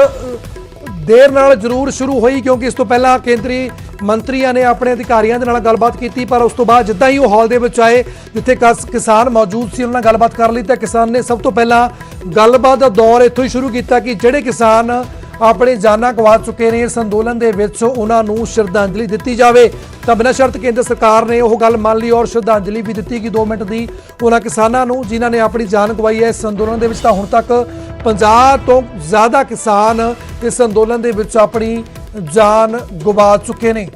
ਦੇਰ ਨਾਲ ਜ਼ਰੂਰ ਸ਼ੁਰੂ ਹੋਈ ਕਿਉਂਕਿ ਇਸ ਤੋਂ ਪਹਿਲਾਂ ਕੇਂਦਰੀ ਮੰਤਰੀਆਂ ਨੇ ਆਪਣੇ ਅਧਿਕਾਰੀਆਂ ਦੇ ਨਾਲ ਗੱਲਬਾਤ ਕੀਤੀ, ਪਰ ਉਸ ਤੋਂ ਬਾਅਦ ਜਿੱਦਾਂ ਹੀ ਉਹ ਹਾਲ ਦੇ ਵਿੱਚ ਆਏ ਜਿੱਥੇ ਕਿਸਾਨ ਮੌਜੂਦ ਸੀ ਉਹਨਾਂ ਨਾਲ ਗੱਲਬਾਤ ਕਰ ਲਈ ਤਾਂ ਕਿਸਾਨ ਨੇ ਸਭ ਤੋਂ ਪਹਿਲਾਂ ਗੱਲਬਾਤ ਦਾ ਦੌਰ ਇੱਥੋਂ ਹੀ ਸ਼ੁਰੂ ਕੀਤਾ ਕਿ ਜਿਹੜੇ ਕਿਸਾਨ ਆਪਣੇ ਜਾਨਾਂ ਗਵਾ ਚੁੱਕੇ ਨੇ ਇਸ ਅੰਦੋਲਨ ਦੇ ਵਿੱਚ ਉਹਨਾਂ ਨੂੰ ਸ਼ਰਧਾਂਜਲੀ ਦਿੱਤੀ ਜਾਵੇ। ਤਾਂ ਬਿਨਾਂ ਸ਼ਰਤ ਕੇਂਦਰ ਸਰਕਾਰ ਨੇ ਉਹ ਗੱਲ ਮੰਨ ਲਈ ਔਰ ਸ਼ਰਧਾਂਜਲੀ ਵੀ ਦਿੱਤੀ ਕਿ 2 ਮਿੰਟ ਦੀ ਉਹਨਾਂ ਕਿਸਾਨਾਂ ਨੂੰ ਜਿਨ੍ਹਾਂ ਨੇ ਆਪਣੀ ਜਾਨ ਗਵਾਈ ਹੈ ਇਸ ਅੰਦੋਲਨ ਦੇ ਵਿੱਚ। ਤਾਂ ਹੁਣ ਤੱਕ 50 ਤੋਂ ਜ਼ਿਆਦਾ ਕਿਸਾਨ ਇਸ ਅੰਦੋਲਨ ਦੇ ਵਿੱਚ ਆਪਣੀ ਜਾਨ ਗਵਾ ਚੁੱਕੇ ਨੇ।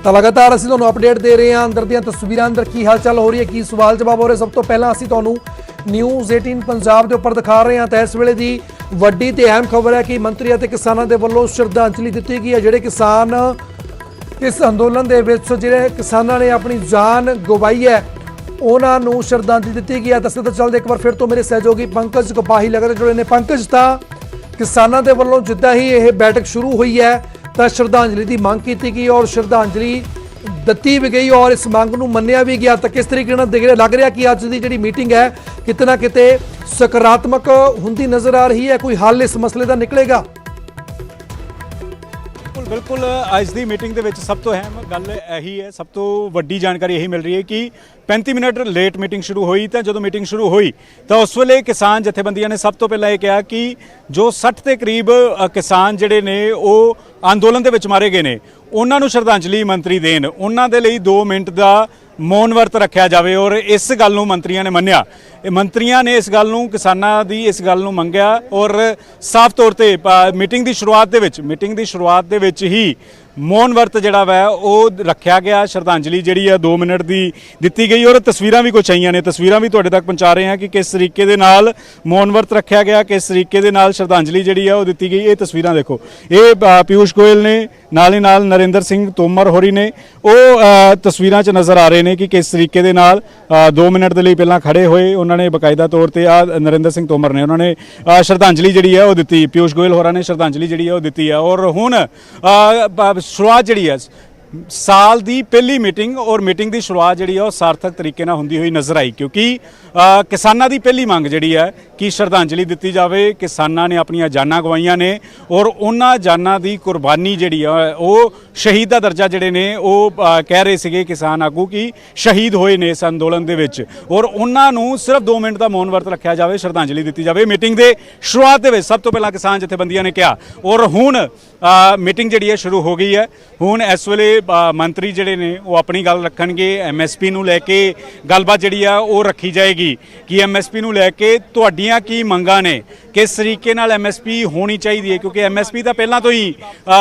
ਤਾਂ ਲਗਾਤਾਰ ਅਸੀਂ ਤੁਹਾਨੂੰ ਅਪਡੇਟ ਦੇ ਰਹੇ ਹਾਂ ਅੰਦਰ ਦੀਆਂ ਤਸਵੀਰਾਂ, ਅੰਦਰ ਕੀ ਹਾਲਚਲ ਹੋ ਰਹੀ ਹੈ, ਕੀ ਸਵਾਲ ਜਵਾਬ ਹੋ ਰਹੇ। ਸਭ ਤੋਂ ਪਹਿਲਾਂ ਅਸੀਂ ਤੁਹਾਨੂੰ ਨਿਊਜ਼ 18 ਪੰਜਾਬ ਦੇ ਉੱਪਰ ਦਿਖਾ ਰਹੇ ਹਾਂ। ਤਾਂ ਇਸ ਵੇਲੇ ਦੀ ਵੱਡੀ ਤੇ ਅਹਿਮ ਖਬਰ ਹੈ ਕਿ ਮੰਤਰੀ ਅਤੇ ਕਿਸਾਨਾਂ ਦੇ ਵੱਲੋਂ ਸ਼ਰਧਾਂਜਲੀ ਦਿੱਤੀ ਗਈ ਹੈ। ਜਿਹੜੇ ਕਿਸਾਨ ਇਸ ਅੰਦੋਲਨ ਦੇ ਵਿੱਚ ਜਿਹੜੇ ਕਿਸਾਨਾਂ ਨੇ ਆਪਣੀ ਜਾਨ ਗਵਾਈ ਹੈ ਉਹਨਾਂ ਨੂੰ ਸ਼ਰਧਾਂਜਲੀ ਦਿੱਤੀ ਗਈ ਹੈ। ਦੱਸਦੇ ਤਾਂ ਚੱਲਦੇ ਇੱਕ ਵਾਰ ਫਿਰ ਤੋਂ ਮੇਰੇ ਸਹਿਯੋਗੀ ਪੰਕਜ ਕਪਾਹੀ ਲਗਾਤਾਰ ਜੁੜੇ ਨੇ। ਪੰਕਜ, ਤਾਂ ਕਿਸਾਨਾਂ ਦੇ ਵੱਲੋਂ ਜਿੱਦਾਂ ਹੀ ਇਹ ਬੈਠਕ ਸ਼ੁਰੂ ਹੋਈ ਹੈ ਤਾਂ ਸ਼ਰਧਾਂਜਲੀ ਦੀ ਮੰਗ ਕੀਤੀ ਗਈ ਔਰ ਸ਼ਰਧਾਂਜਲੀ ਦਿੱਤੀ ਵੀ ਗਈ ਔਰ ਇਸ ਮੰਗ ਨੂੰ ਮੰਨਿਆ ਵੀ ਗਿਆ। ਤਾਂ ਕਿਸ ਤਰੀਕੇ ਨਾਲ ਲੱਗ ਰਿਹਾ ਕਿ ਅੱਜ ਦੀ ਜਿਹੜੀ ਮੀਟਿੰਗ ਹੈ ਕਿਤੇ ਨਾ ਕਿਤੇ ਸਕਾਰਾਤਮਕ ਹੁੰਦੀ ਨਜ਼ਰ ਆ ਰਹੀ ਹੈ, ਕੋਈ ਹੱਲ ਇਸ ਮਸਲੇ ਦਾ ਨਿਕਲੇਗਾ? ਬਿਲਕੁਲ ਅੱਜ ਦੀ ਮੀਟਿੰਗ ਦੇ ਵਿੱਚ ਸਭ ਤੋਂ ਅਹਿਮ ਗੱਲ ਇਹੀ ਹੈ, ਸਭ ਤੋਂ ਵੱਡੀ ਜਾਣਕਾਰੀ ਇਹੀ ਮਿਲ ਰਹੀ ਹੈ ਕਿ 35 ਮਿੰਟ ਲੇਟ ਮੀਟਿੰਗ ਸ਼ੁਰੂ ਹੋਈ। ਤਾਂ ਜਦੋਂ ਮੀਟਿੰਗ ਸ਼ੁਰੂ ਹੋਈ ਤਾਂ ਉਸ ਵੇਲੇ ਕਿਸਾਨ ਜਥੇਬੰਦੀਆਂ ਨੇ ਸਭ ਤੋਂ ਪਹਿਲਾਂ ਇਹ ਕਿਹਾ ਕਿ ਜੋ 60 ਦੇ ਕਰੀਬ ਕਿਸਾਨ ਜਿਹੜੇ ਨੇ ਉਹ ਅੰਦੋਲਨ ਦੇ ਵਿੱਚ ਮਾਰੇ ਗਏ ਨੇ ਉਹਨਾਂ ਨੂੰ ਸ਼ਰਧਾਂਜਲੀ ਮੰਤਰੀ ਦੇਣ, ਉਹਨਾਂ ਦੇ ਲਈ 2 ਮਿੰਟ ਦਾ ਮੌਨ ਵਰਤ ਰੱਖਿਆ ਜਾਵੇ ਔਰ ਇਸ ਗੱਲ ਨੂੰ ਮੰਤਰੀਆਂ ਨੇ ਮੰਨਿਆ। ਇਹ ਮੰਤਰੀਆਂ ਨੇ ਇਸ ਗੱਲ ਨੂੰ, ਕਿਸਾਨਾਂ ਦੀ ਇਸ ਗੱਲ ਨੂੰ ਮੰਗਿਆ ਔਰ ਸਾਫ਼ ਤੌਰ ਤੇ ਮੀਟਿੰਗ ਦੀ ਸ਼ੁਰੂਆਤ ਦੇ ਵਿੱਚ ਹੀ ਮੌਨ ਵਰਤ ਜਿਹੜਾ ਵਾ ਉਹ ਰੱਖਿਆ ਗਿਆ। ਸ਼ਰਧਾਂਜਲੀ ਜਿਹੜੀ ਆ 2 ਮਿੰਟ ਦੀ ਦਿੱਤੀ ਗਈ ਔਰ ਤਸਵੀਰਾਂ ਵੀ ਕੁਛ ਆਈਆਂ ਨੇ, ਤਸਵੀਰਾਂ ਵੀ ਤੁਹਾਡੇ ਤੱਕ ਪਹੁੰਚਾ ਰਹੇ ਹਾਂ ਕਿ ਕਿਸ ਤਰੀਕੇ ਦੇ ਨਾਲ ਮੌਨ ਵਰਤ ਰੱਖਿਆ ਗਿਆ, ਕਿਸ ਤਰੀਕੇ ਦੇ ਨਾਲ ਸ਼ਰਧਾਂਜਲੀ ਜਿਹੜੀ ਆ ਉਹ ਦਿੱਤੀ ਗਈ। ਇਹ ਤਸਵੀਰਾਂ ਦੇਖੋ, ਇਹ ਪਿਊਸ਼ ਗੋਇਲ ਨੇ, ਨਾਲ ਹੀ ਨਾਲ ਨਰਿੰਦਰ ਸਿੰਘ ਤੋਮਰ ਹੋਰੀ ਨੇ, ਉਹ ਤਸਵੀਰਾਂ 'ਚ ਨਜ਼ਰ ਆ ਰਹੇ ਨੇ ਕਿ ਕਿਸ ਤਰੀਕੇ ਦੇ ਨਾਲ 2 ਮਿੰਟ ਦੇ ਲਈ ਪਹਿਲਾਂ ਖੜੇ ਹੋਏ। ਉਹਨਾਂ ਨੇ ਬਕਾਇਦਾ ਤੌਰ ਤੇ ਨਰਿੰਦਰ ਸਿੰਘ ਤੋਮਰ ਨੇ ਉਹਨਾਂ ਨੇ ਸ਼ਰਧਾਂਜਲੀ ਜਿਹੜੀ ਹੈ ਉਹ ਦਿੱਤੀ, ਪਿਊਸ਼ ਗੋਇਲ ਹੋਰਾਂ ਨੇ ਸ਼ਰਧਾਂਜਲੀ ਜਿਹੜੀ ਹੈ ਉਹ ਦਿੱਤੀ ਹੈ। ਔਰ ਹੁਣ ਸ਼ੁਰੂਆਤ ਜਿਹੜੀ ਹੈ ਸਾਲ ਦੀ ਪਹਿਲੀ ਮੀਟਿੰਗ ਔਰ ਮੀਟਿੰਗ ਦੀ ਸ਼ੁਰੂਆਤ ਜਿਹੜੀ ਹੈ ਉਹ ਸਾਰਥਕ ਤਰੀਕੇ ਨਾਲ ਹੁੰਦੀ ਹੋਈ ਨਜ਼ਰ ਆਈ, ਕਿਉਂਕਿ ਕਿਸਾਨਾਂ ਦੀ ਪਹਿਲੀ ਮੰਗ ਜਿਹੜੀ ਹੈ ਕਿ ਸ਼ਰਧਾਂਜਲੀ ਦਿੱਤੀ ਜਾਵੇ। ਕਿਸਾਨਾਂ ਨੇ ਆਪਣੀਆਂ ਜਾਨਾਂ ਗਵਾਈਆਂ ਨੇ ਔਰ ਉਹਨਾਂ ਜਾਨਾਂ ਦੀ ਕੁਰਬਾਨੀ ਜਿਹੜੀ ਹੈ ਉਹ ਸ਼ਹੀਦ ਦਾ ਦਰਜਾ ਜਿਹੜੇ ਨੇ ਉਹ ਕਹਿ ਰਹੇ ਸੀਗੇ ਕਿਸਾਨ ਆਗੂ ਕਿ ਸ਼ਹੀਦ ਹੋਏ ਨੇ ਇਸ ਅੰਦੋਲਨ ਦੇ ਵਿੱਚ, ਔਰ ਉਹਨਾਂ ਨੂੰ ਸਿਰਫ 2 ਮਿੰਟ ਦਾ ਮੌਨ ਵਰਤ ਰੱਖਿਆ ਜਾਵੇ, ਸ਼ਰਧਾਂਜਲੀ ਦਿੱਤੀ ਜਾਵੇ। ਮੀਟਿੰਗ ਦੇ ਸ਼ੁਰੂਆਤ ਦੇ ਵਿੱਚ ਸਭ ਤੋਂ ਪਹਿਲਾਂ ਕਿਸਾਨ ਜਥੇਬੰਦੀਆਂ ਨੇ ਕਿਹਾ ਔਰ ਹੁਣ ਮੀਟਿੰਗ ਜਿਹੜੀ ਹੈ ਸ਼ੁਰੂ ਹੋ ਗਈ ਹੈ। ਹੁਣ ਇਸ ਵੇਲੇ ਮੰਤਰੀ ਜਿਹੜੇ ਨੇ ਉਹ ਆਪਣੀ ਗੱਲ ਰੱਖਣਗੇ। MSP ਨੂੰ ਲੈ ਕੇ ਗੱਲਬਾਤ ਜਿਹੜੀ ਆ ਉਹ ਰੱਖੀ ਜਾਏਗੀ ਕਿ MSP ਨੂੰ ਲੈ ਕੇ ਤੁਹਾਡੀਆਂ ਕੀ ਮੰਗਾਂ ਨੇ, ਕਿਸ ਤਰੀਕੇ ਨਾਲ MSP ਹੋਣੀ ਚਾਹੀਦੀ ਹੈ, ਕਿਉਂਕਿ MSP ਤਾਂ ਪਹਿਲਾਂ ਤੋਂ ਹੀ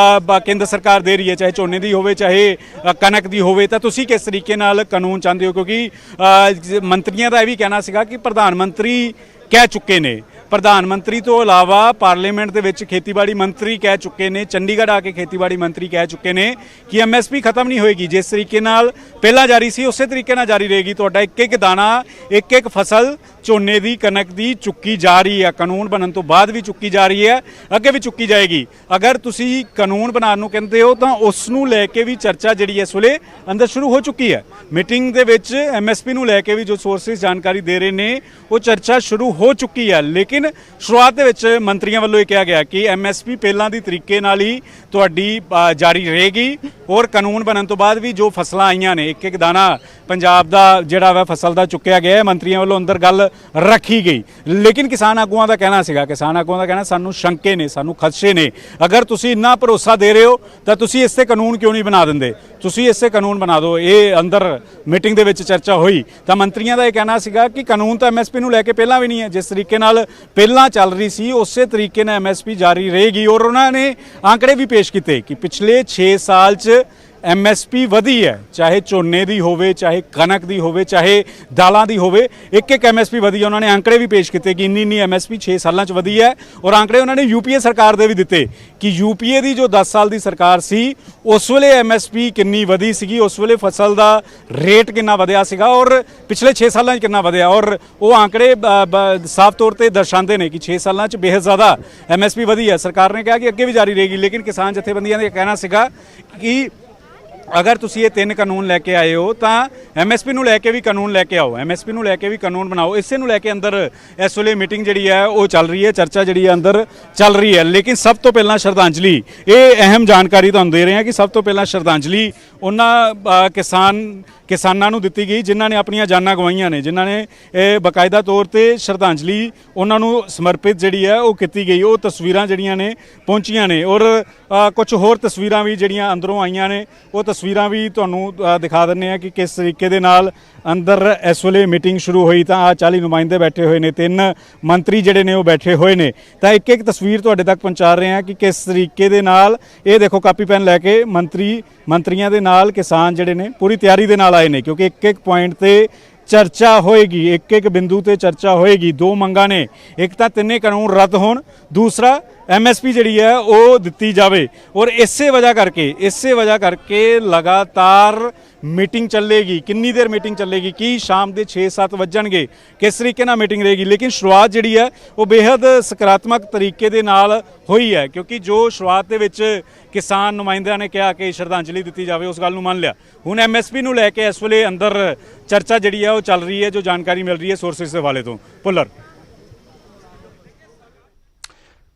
ਕੇਂਦਰ ਸਰਕਾਰ ਦੇ ਰਹੀ ਹੈ, ਚਾਹੇ ਝੋਨੇ ਦੀ ਹੋਵੇ ਚਾਹੇ ਕਣਕ ਦੀ ਹੋਵੇ। ਤਾਂ ਤੁਸੀਂ ਕਿਸ ਤਰੀਕੇ ਨਾਲ ਕਾਨੂੰਨ ਚਾਹੁੰਦੇ ਹੋ, ਕਿਉਂਕਿ ਮੰਤਰੀਆਂ ਦਾ ਇਹ ਵੀ ਕਹਿਣਾ ਸੀਗਾ ਕਿ ਪ੍ਰਧਾਨ ਮੰਤਰੀ ਕਹਿ ਚੁੱਕੇ ਨੇ, ਪ੍ਰਧਾਨ ਮੰਤਰੀ ਤੋਂ ਇਲਾਵਾ ਪਾਰਲੀਮੈਂਟ ਦੇ ਵਿੱਚ ਖੇਤੀਬਾੜੀ ਮੰਤਰੀ ਕਹਿ ਚੁੱਕੇ ਨੇ, ਚੰਡੀਗੜ੍ਹ ਆ ਕੇ ਖੇਤੀਬਾੜੀ ਮੰਤਰੀ ਕਹਿ ਚੁੱਕੇ ਨੇ ਕਿ MSP ਖਤਮ ਨਹੀਂ ਹੋਏਗੀ। ਜਿਸ ਤਰੀਕੇ ਨਾਲ ਪਹਿਲਾਂ ਜਾਰੀ ਸੀ ਉਸੇ ਤਰੀਕੇ ਨਾਲ ਜਾਰੀ ਰਹੇਗੀ। ਤੁਹਾਡਾ ਇੱਕ ਇੱਕ ਦਾਣਾ, ਇੱਕ ਇੱਕ ਫਸਲ ਝੋਨੇ ਦੀ ਕਣਕ ਦੀ ਚੁੱਕੀ ਜਾ ਰਹੀ ਹੈ, ਕਾਨੂੰਨ ਬਣਨ ਤੋਂ ਬਾਅਦ ਵੀ ਚੁੱਕੀ ਜਾ ਰਹੀ ਹੈ, ਅੱਗੇ ਵੀ ਚੁੱਕੀ ਜਾਏਗੀ। ਅਗਰ ਤੁਸੀਂ ਕਾਨੂੰਨ ਬਣਾਉਣ ਨੂੰ ਕਹਿੰਦੇ ਹੋ ਤਾਂ ਉਸ ਨੂੰ ਲੈ ਕੇ ਵੀ ਚਰਚਾ ਜਿਹੜੀ ਇਸ ਵੇਲੇ ਅੰਦਰ ਸ਼ੁਰੂ ਹੋ ਚੁੱਕੀ ਹੈ। ਮੀਟਿੰਗ ਦੇ ਵਿੱਚ MSP ਨੂੰ ਲੈ ਕੇ ਵੀ ਜੋ ਸੋਰਸਿਸ ਜਾਣਕਾਰੀ ਦੇ ਰਹੇ ਨੇ ਉਹ ਚਰਚਾ ਸ਼ੁਰੂ ਹੋ ਚੁੱਕੀ ਹੈ। ਲੇਕਿਨ ਸ਼ੁਰੂਆਤ ਦੇ ਵਿੱਚ ਮੰਤਰੀਆਂ ਵੱਲੋਂ ਇਹ ਕਿਹਾ ਗਿਆ ਕਿ MSP ਪਹਿਲਾਂ ਦੀ ਤਰੀਕੇ ਨਾਲ ਹੀ ਤੁਹਾਡੀ ਜਾਰੀ ਰਹੇਗੀ ਔਰ ਕਾਨੂੰਨ ਬਣਨ ਤੋਂ ਬਾਅਦ ਵੀ ਜੋ ਫਸਲਾਂ ਆਈਆਂ ਨੇ, ਇੱਕ ਇੱਕ ਦਾਣਾ ਪੰਜਾਬ ਦਾ ਜਿਹੜਾ ਵਾ ਫਸਲ ਦਾ ਚੁੱਕਿਆ ਗਿਆ ਹੈ, ਮੰਤਰੀਆਂ ਵੱਲੋਂ ਅੰਦਰ ਗੱਲ ਰੱਖੀ ਗਈ। ਲੇਕਿਨ ਕਿਸਾਨ ਆਗੂਆਂ ਦਾ ਕਹਿਣਾ ਸੀਗਾ, ਕਿਸਾਨ ਆਗੂਆਂ ਦਾ ਕਹਿਣਾ ਸਾਨੂੰ ਸ਼ੰਕੇ ਨੇ, ਸਾਨੂੰ ਖਦਸ਼ੇ ਨੇ। ਅਗਰ ਤੁਸੀਂ ਇੰਨਾ ਭਰੋਸਾ ਦੇ ਰਹੇ ਹੋ ਤਾਂ ਤੁਸੀਂ ਇਸ ਤੇ ਕਾਨੂੰਨ ਕਿਉਂ ਨਹੀਂ ਬਣਾ ਦਿੰਦੇ, ਤੁਸੀਂ ਇਸ ਤੇ ਕਾਨੂੰਨ ਬਣਾ ਦਿਓ। ਇਹ ਅੰਦਰ ਮੀਟਿੰਗ ਦੇ ਵਿੱਚ ਚਰਚਾ ਹੋਈ ਤਾਂ ਮੰਤਰੀਆਂ ਦਾ ਇਹ ਕਹਿਣਾ ਸੀਗਾ ਕਿ ਕਾਨੂੰਨ ਤਾਂ MSP ਨੂੰ ਲੈ ਕੇ ਪਹਿਲਾਂ ਵੀ ਨਹੀਂ ਹੈ, ਜਿਸ ਤਰੀਕੇ ਨਾਲ ਪਹਿਲਾਂ ਚੱਲ ਰਹੀ ਸੀ ਉਸੇ ਤਰੀਕੇ ਨਾਲ MSP ਜਾਰੀ ਰਹੇਗੀ। ਔਰ ਉਹਨਾਂ ਨੇ ਆંકੜੇ ਵੀ ਪੇਸ਼ ਕੀਤੇ ਕਿ ਪਿਛਲੇ 6 ਸਾਲ 'ਚ MSP ਵਧੀ ਹੈ, ਚਾਹੇ ਝੋਨੇ ਦੀ ਹੋਵੇ, ਚਾਹੇ ਕਣਕ ਦੀ ਹੋਵੇ, ਚਾਹੇ ਦਾਲਾਂ ਦੀ ਹੋਵੇ, ਇੱਕ ਇੱਕ MSP ਵਧੀ ਹੈ। ਉਹਨਾਂ ਨੇ ਆંકੜੇ ਵੀ ਪੇਸ਼ ਕੀਤੇ ਕਿ ਇੰਨੀ MSP 6 ਸਾਲਾਂ 'ਚ ਵਧੀ ਹੈ। ਔਰ ਆંકੜੇ ਉਹਨਾਂ ਨੇ UPA ਸਰਕਾਰ ਦੇ ਵੀ ਦਿੱਤੇ ਕਿ UPA ਦੀ ਜੋ 10 ਸਾਲ ਦੀ ਸਰਕਾਰ ਸੀ ਉਸ ਵੇਲੇ MSP ਕਿੰਨੀ ਵਧੀ ਸੀਗੀ, ਉਸ ਵੇਲੇ ਫਸਲ ਦਾ ਰੇਟ ਕਿੰਨਾ ਵਧਿਆ ਸੀਗਾ ਔਰ ਪਿਛਲੇ 6 ਸਾਲਾਂ 'ਚ ਕਿੰਨਾ ਵਧਿਆ। ਔਰ ਉਹ ਆંકੜੇ ਸਾਫ਼ ਤੌਰ ਤੇ ਦਰਸਾਉਂਦੇ ਨੇ ਕਿ 6 ਸਾਲਾਂ 'ਚ ਬੇਹੱਦ ਜ਼ਿਆਦਾ MSP ਵਧੀ ਹੈ। ਸਰਕਾਰ ਨੇ ਕਿਹਾ ਕਿ ਅੱਗੇ ਵੀ ਜਾਰੀ ਰਹੇਗੀ, ਲੇਕਿਨ ਕਿਸਾਨ ਜਥੇਬੰਦੀਆਂ ਦਾ ਕਹਿਣਾ ਸੀਗਾ ਕਿ ਅਗਰ ਤੁਸੀਂ ਇਹ 3 ਕਾਨੂੰਨ ਲੈ ਕੇ ਆਏ ਹੋ ਤਾਂ MSP ਨੂੰ ਲੈ ਕੇ ਵੀ ਕਾਨੂੰਨ ਲੈ ਕੇ ਆਓ, MSP ਨੂੰ ਲੈ ਕੇ ਵੀ ਕਾਨੂੰਨ ਬਣਾਓ। ਇਸੇ ਨੂੰ ਲੈ ਕੇ ਅੰਦਰ ਇਸ ਵੇਲੇ ਮੀਟਿੰਗ ਜਿਹੜੀ ਹੈ ਉਹ ਚੱਲ ਰਹੀ ਹੈ, ਚਰਚਾ ਜਿਹੜੀ ਹੈ ਅੰਦਰ ਚੱਲ ਰਹੀ ਹੈ। ਲੇਕਿਨ ਸਭ ਤੋਂ ਪਹਿਲਾਂ ਸ਼ਰਧਾਂਜਲੀ, ਇਹ ਅਹਿਮ ਜਾਣਕਾਰੀ ਤੁਹਾਨੂੰ ਦੇ ਰਹੇ ਹਾਂ ਕਿ ਸਭ ਤੋਂ ਪਹਿਲਾਂ ਸ਼ਰਧਾਂਜਲੀ ਉਹਨਾਂ ਕਿਸਾਨਾਂ ਨੂੰ ਦਿੱਤੀ ਗਈ ਜਿਨ੍ਹਾਂ ਨੇ ਆਪਣੀਆਂ ਜਾਨਾਂ ਗਵਾਈਆਂ ਨੇ, ਜਿਨ੍ਹਾਂ ਨੇ ਇਹ ਬਾਕਾਇਦਾ ਤੌਰ ਤੇ ਸ਼ਰਧਾਂਜਲੀ ਉਹਨਾਂ ਨੂੰ ਸਮਰਪਿਤ ਜਿਹੜੀ ਹੈ ਉਹ ਕੀਤੀ ਗਈ। ਉਹ ਤਸਵੀਰਾਂ ਜਿਹੜੀਆਂ ਨੇ ਪਹੁੰਚੀਆਂ ਨੇ ਔਰ ਕੁਝ ਹੋਰ ਤਸਵੀਰਾਂ ਵੀ ਜਿਹੜੀਆਂ ਅੰਦਰੋਂ ਆਈਆਂ ਨੇ ਉਹ ਤਸਵੀਰਾਂ ਵੀ ਤੁਹਾਨੂੰ ਦਿਖਾ ਦਿੰਦੇ ਆ ਕਿ ਕਿਸ ਤਰੀਕੇ ਦੇ ਨਾਲ ਅੰਦਰ ਇਸ ਵੇਲੇ ਮੀਟਿੰਗ ਸ਼ੁਰੂ ਹੋਈ। ਤਾਂ ਆ 40 ਨੁਮਾਇੰਦੇ ਬੈਠੇ ਹੋਏ ਨੇ, 3 ਮੰਤਰੀ ਜਿਹੜੇ ਨੇ ਉਹ ਬੈਠੇ ਹੋਏ ਨੇ। ਤਾਂ ਇੱਕ ਇੱਕ ਤਸਵੀਰ ਤੁਹਾਡੇ ਤੱਕ ਪਹੁੰਚਾ ਰਹੇ ਹਾਂ ਕਿ ਕਿਸ ਤਰੀਕੇ ਦੇ ਨਾਲ ਇਹ ਦੇਖੋ ਕਾਪੀ ਪੈਨ ਲੈ ਕੇ ਮੰਤਰੀਆਂ ਦੇ ਨਾਲ ਕਿਸਾਨ ਜਿਹੜੇ ਨੇ ਪੂਰੀ ਤਿਆਰੀ ਦੇ ਨਾਲ ਆਏ ਨੇ, ਕਿਉਂਕਿ ਇੱਕ ਇੱਕ ਪੁਆਇੰਟ ਤੇ ਚਰਚਾ ਹੋਏਗੀ, ਇੱਕ ਇੱਕ ਬਿੰਦੂ ਤੇ ਚਰਚਾ ਹੋਏਗੀ। 2 ਮੰਗਾਂ ਨੇ, ਇੱਕ ਤਾਂ 3 ਕਾਨੂੰਨ ਰੱਦ ਹੋਣ, ਦੂਸਰਾ MSP ਜਿਹੜੀ ਹੈ ਉਹ ਦਿੱਤੀ ਜਾਵੇ। ਔਰ ਇਸੇ ਵਜ੍ਹਾ ਕਰਕੇ ਲਗਾਤਾਰ ਮੀਟਿੰਗ ਚੱਲੇਗੀ। ਕਿੰਨੀ ਦੇਰ ਮੀਟਿੰਗ ਚੱਲੇਗੀ, ਕੀ ਸ਼ਾਮ ਦੇ 6-7 ਵੱਜਣਗੇ, ਕਿਸ ਤਰੀਕੇ ਨਾਲ ਮੀਟਿੰਗ ਰਹੇਗੀ। ਲੇਕਿਨ ਸ਼ੁਰੂਆਤ ਜਿਹੜੀ ਹੈ ਉਹ ਬੇहद ਸਕਾਰਾਤਮਕ ਤਰੀਕੇ ਦੇ ਨਾਲ ਹੋਈ ਹੈ, ਕਿਉਂਕਿ ਜੋ ਸ਼ੁਰੂਆਤ ਦੇ ਵਿੱਚ ਕਿਸਾਨ ਨੁਮਾਇੰਦਿਆਂ ਨੇ ਕਿਹਾ ਕਿ ਸ਼ਰਧਾਂਜਲੀ ਦਿੱਤੀ ਜਾਵੇ ਉਸ ਗੱਲ ਨੂੰ ਮੰਨ ਲਿਆ। ਹੁਣ MSP ਨੂੰ ਲੈ ਕੇ ਇਸ ਵੇਲੇ ਅੰਦਰ ਚਰਚਾ ਜਿਹੜੀ ਹੈ ਉਹ ਚੱਲ ਰਹੀ ਹੈ, ਜੋ ਜਾਣਕਾਰੀ ਮਿਲ ਰਹੀ ਹੈ ਸੋਰਸਿਸ ਦੇ ਹਵਾਲੇ ਤੋਂ। ਭੁੱਲਰ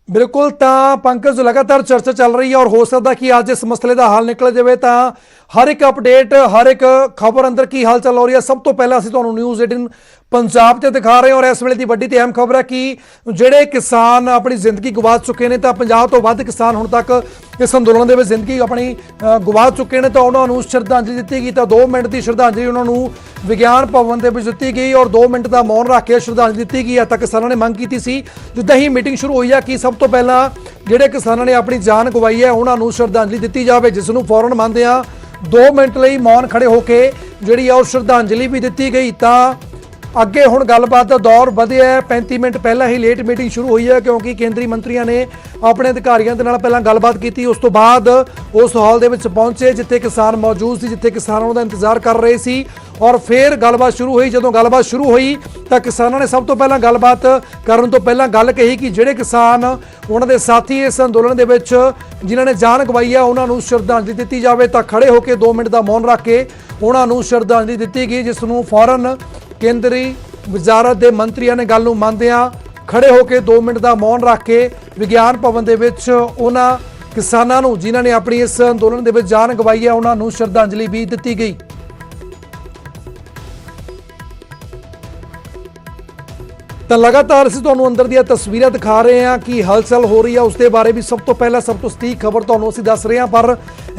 ਬਿਲਕੁਲ, ਤਾਂ ਪੰਕਜ ਲਗਾਤਾਰ ਚਰਚਾ ਚੱਲ ਰਹੀ ਹੈ ਔਰ ਹੋ ਸਕਦਾ ਕਿ ਅੱਜ ਇਸ ਮਸਲੇ ਦਾ ਹੱਲ ਨਿਕਲ ਜਾਵੇ। ਤਾਂ ਹਰ ਇੱਕ ਅਪਡੇਟ, ਹਰ ਇੱਕ ਖਬਰ ਅੰਦਰ ਕੀ ਹਾਲ ਚੱਲ ਹੋ ਰਹੀ ਹੈ, ਸਭ ਤੋਂ ਪਹਿਲਾਂ ਅਸੀਂ ਤੁਹਾਨੂੰ ਨਿਊਜ਼ 18 ਪੰਜਾਬ ਤੇ ਦਿਖਾ ਰਹੇ ਹਾਂ। ਔਰ ਇਸ ਵੇਲੇ ਦੀ ਵੱਡੀ ਤੇ ਅਹਿਮ ਖਬਰ ਹੈ ਕਿ ਜਿਹੜੇ ਕਿਸਾਨ ਆਪਣੀ ਜ਼ਿੰਦਗੀ ਗਵਾ ਚੁੱਕੇ ਨੇ, ਤਾਂ 50 ਤੋਂ ਵੱਧ ਕਿਸਾਨ ਹੁਣ ਤੱਕ ਇਸ ਅੰਦੋਲਨ ਦੇ ਵਿੱਚ ਜ਼ਿੰਦਗੀ ਆਪਣੀ ਗਵਾ ਚੁੱਕੇ ਨੇ, ਤਾਂ ਉਹਨਾਂ ਨੂੰ ਸ਼ਰਧਾਂਜਲੀ ਦਿੱਤੀ ਗਈ। ਤਾਂ 2 ਮਿੰਟ ਦੀ ਸ਼ਰਧਾਂਜਲੀ ਉਹਨਾਂ ਨੂੰ ਵਿਗਿਆਨ ਭਵਨ ਦੇ ਵਿੱਚ ਦਿੱਤੀ ਗਈ ਔਰ 2 ਮਿੰਟ ਦਾ ਮੌਨ ਰੱਖ ਕੇ ਸ਼ਰਧਾਂਜਲੀ ਦਿੱਤੀ ਗਈ ਹੈ। ਤਾਂ ਕਿਸਾਨਾਂ ਨੇ ਮੰਗ ਕੀਤੀ ਸੀ ਜਿੱਦਾਂ ਹੀ ਮੀਟਿੰਗ ਸ਼ੁਰੂ ਹੋਈ ਹੈ ਕਿ ਸਭ ਤੋਂ ਪਹਿਲਾਂ ਜਿਹੜੇ ਕਿਸਾਨਾਂ ਨੇ ਆਪਣੀ ਜਾਨ ਗਵਾਈ ਹੈ ਉਹਨਾਂ ਨੂੰ ਸ਼ਰਧਾਂਜਲੀ ਦਿੱਤੀ ਜਾਵੇ, ਜਿਸ ਨੂੰ ਫੌਰਨ ਮੰਨਦੇ ਆ 2 ਮਿੰਟ ਲਈ ਮੌਨ ਖੜੇ ਹੋ ਕੇ ਜਿਹੜੀ ਆ ਉਹ ਸ਼ਰਧਾਂਜਲੀ ਵੀ ਦਿੱਤੀ ਗਈ। ਤਾਂ ਅੱਗੇ ਹੁਣ ਗੱਲਬਾਤ ਦਾ ਦੌਰ ਵਧਿਆ ਹੈ। 35 ਮਿੰਟ ਪਹਿਲਾਂ ਹੀ ਲੇਟ ਮੀਟਿੰਗ ਸ਼ੁਰੂ ਹੋਈ ਹੈ ਕਿਉਂਕਿ ਕੇਂਦਰੀ ਮੰਤਰੀਆਂ ਨੇ ਆਪਣੇ ਅਧਿਕਾਰੀਆਂ ਦੇ ਨਾਲ ਪਹਿਲਾਂ ਗੱਲਬਾਤ ਕੀਤੀ। ਉਸ ਤੋਂ ਬਾਅਦ ਉਸ ਹਾਲ ਦੇ ਵਿੱਚ ਪਹੁੰਚੇ ਜਿੱਥੇ ਕਿਸਾਨ ਮੌਜੂਦ ਸੀ, ਜਿੱਥੇ ਕਿਸਾਨਾਂ ਦਾ ਇੰਤਜ਼ਾਰ ਕਰ ਰਹੇ ਸੀ ਔਰ ਫਿਰ ਗੱਲਬਾਤ ਸ਼ੁਰੂ ਹੋਈ। ਜਦੋਂ ਗੱਲਬਾਤ ਸ਼ੁਰੂ ਹੋਈ ਤਾਂ ਕਿਸਾਨਾਂ ਨੇ ਸਭ ਤੋਂ ਪਹਿਲਾਂ ਗੱਲਬਾਤ ਕਰਨ ਤੋਂ ਪਹਿਲਾਂ ਗੱਲ ਕਹੀ ਕਿ ਜਿਹੜੇ ਕਿਸਾਨ ਉਹਨਾਂ ਦੇ ਸਾਥੀ ਇਸ ਅੰਦੋਲਨ ਦੇ ਵਿੱਚ ਜਿਨ੍ਹਾਂ ਨੇ ਜਾਨ ਗਵਾਈ ਹੈ ਉਹਨਾਂ ਨੂੰ ਸ਼ਰਧਾਂਜਲੀ ਦਿੱਤੀ ਜਾਵੇ। ਤਾਂ ਖੜੇ ਹੋ ਕੇ 2 ਮਿੰਟ ਦਾ ਮੌਨ ਰੱਖ ਕੇ ਉਹਨਾਂ ਨੂੰ ਸ਼ਰਧਾਂਜਲੀ ਦਿੱਤੀ ਗਈ, ਜਿਸ ਨੂੰ ਫੌਰਨ ਕੇਂਦਰੀ ਵਜ਼ਾਰਤ ਦੇ ਮੰਤਰੀਆਂ ਨੇ ਗੱਲ ਨੂੰ ਮੰਨਦਿਆਂ ਖੜੇ ਹੋ ਕੇ 2 ਮਿੰਟ ਦਾ ਮੌਨ ਰੱਖ ਕੇ ਵਿਗਿਆਨ ਭਵਨ ਦੇ ਵਿੱਚ ਉਹਨਾਂ ਕਿਸਾਨਾਂ ਨੂੰ ਜਿਨ੍ਹਾਂ ਨੇ ਆਪਣੀ ਇਸ ਅੰਦੋਲਨ ਦੇ ਵਿੱਚ ਜਾਨ ਗਵਾਈ ਹੈ ਉਹਨਾਂ ਨੂੰ ਸ਼ਰਧਾਂਜਲੀ ਵੀ ਦਿੱਤੀ ਗਈ। ਤਾਂ ਲਗਾਤਾਰ ਅਸੀਂ ਤੁਹਾਨੂੰ ਅੰਦਰ ਦੀਆਂ ਤਸਵੀਰਾਂ ਦਿਖਾ ਰਹੇ ਹਾਂ ਕਿ ਹਲਚਲ ਹੋ ਰਹੀ ਹੈ, ਉਸ ਦੇ ਬਾਰੇ ਵੀ ਸਭ ਤੋਂ ਪਹਿਲਾਂ ਸਭ ਤੋਂ ਸਟੀਕ ਖਬਰ ਤੁਹਾਨੂੰ ਅਸੀਂ ਦੱਸ ਰਹੇ ਹਾਂ। ਪਰ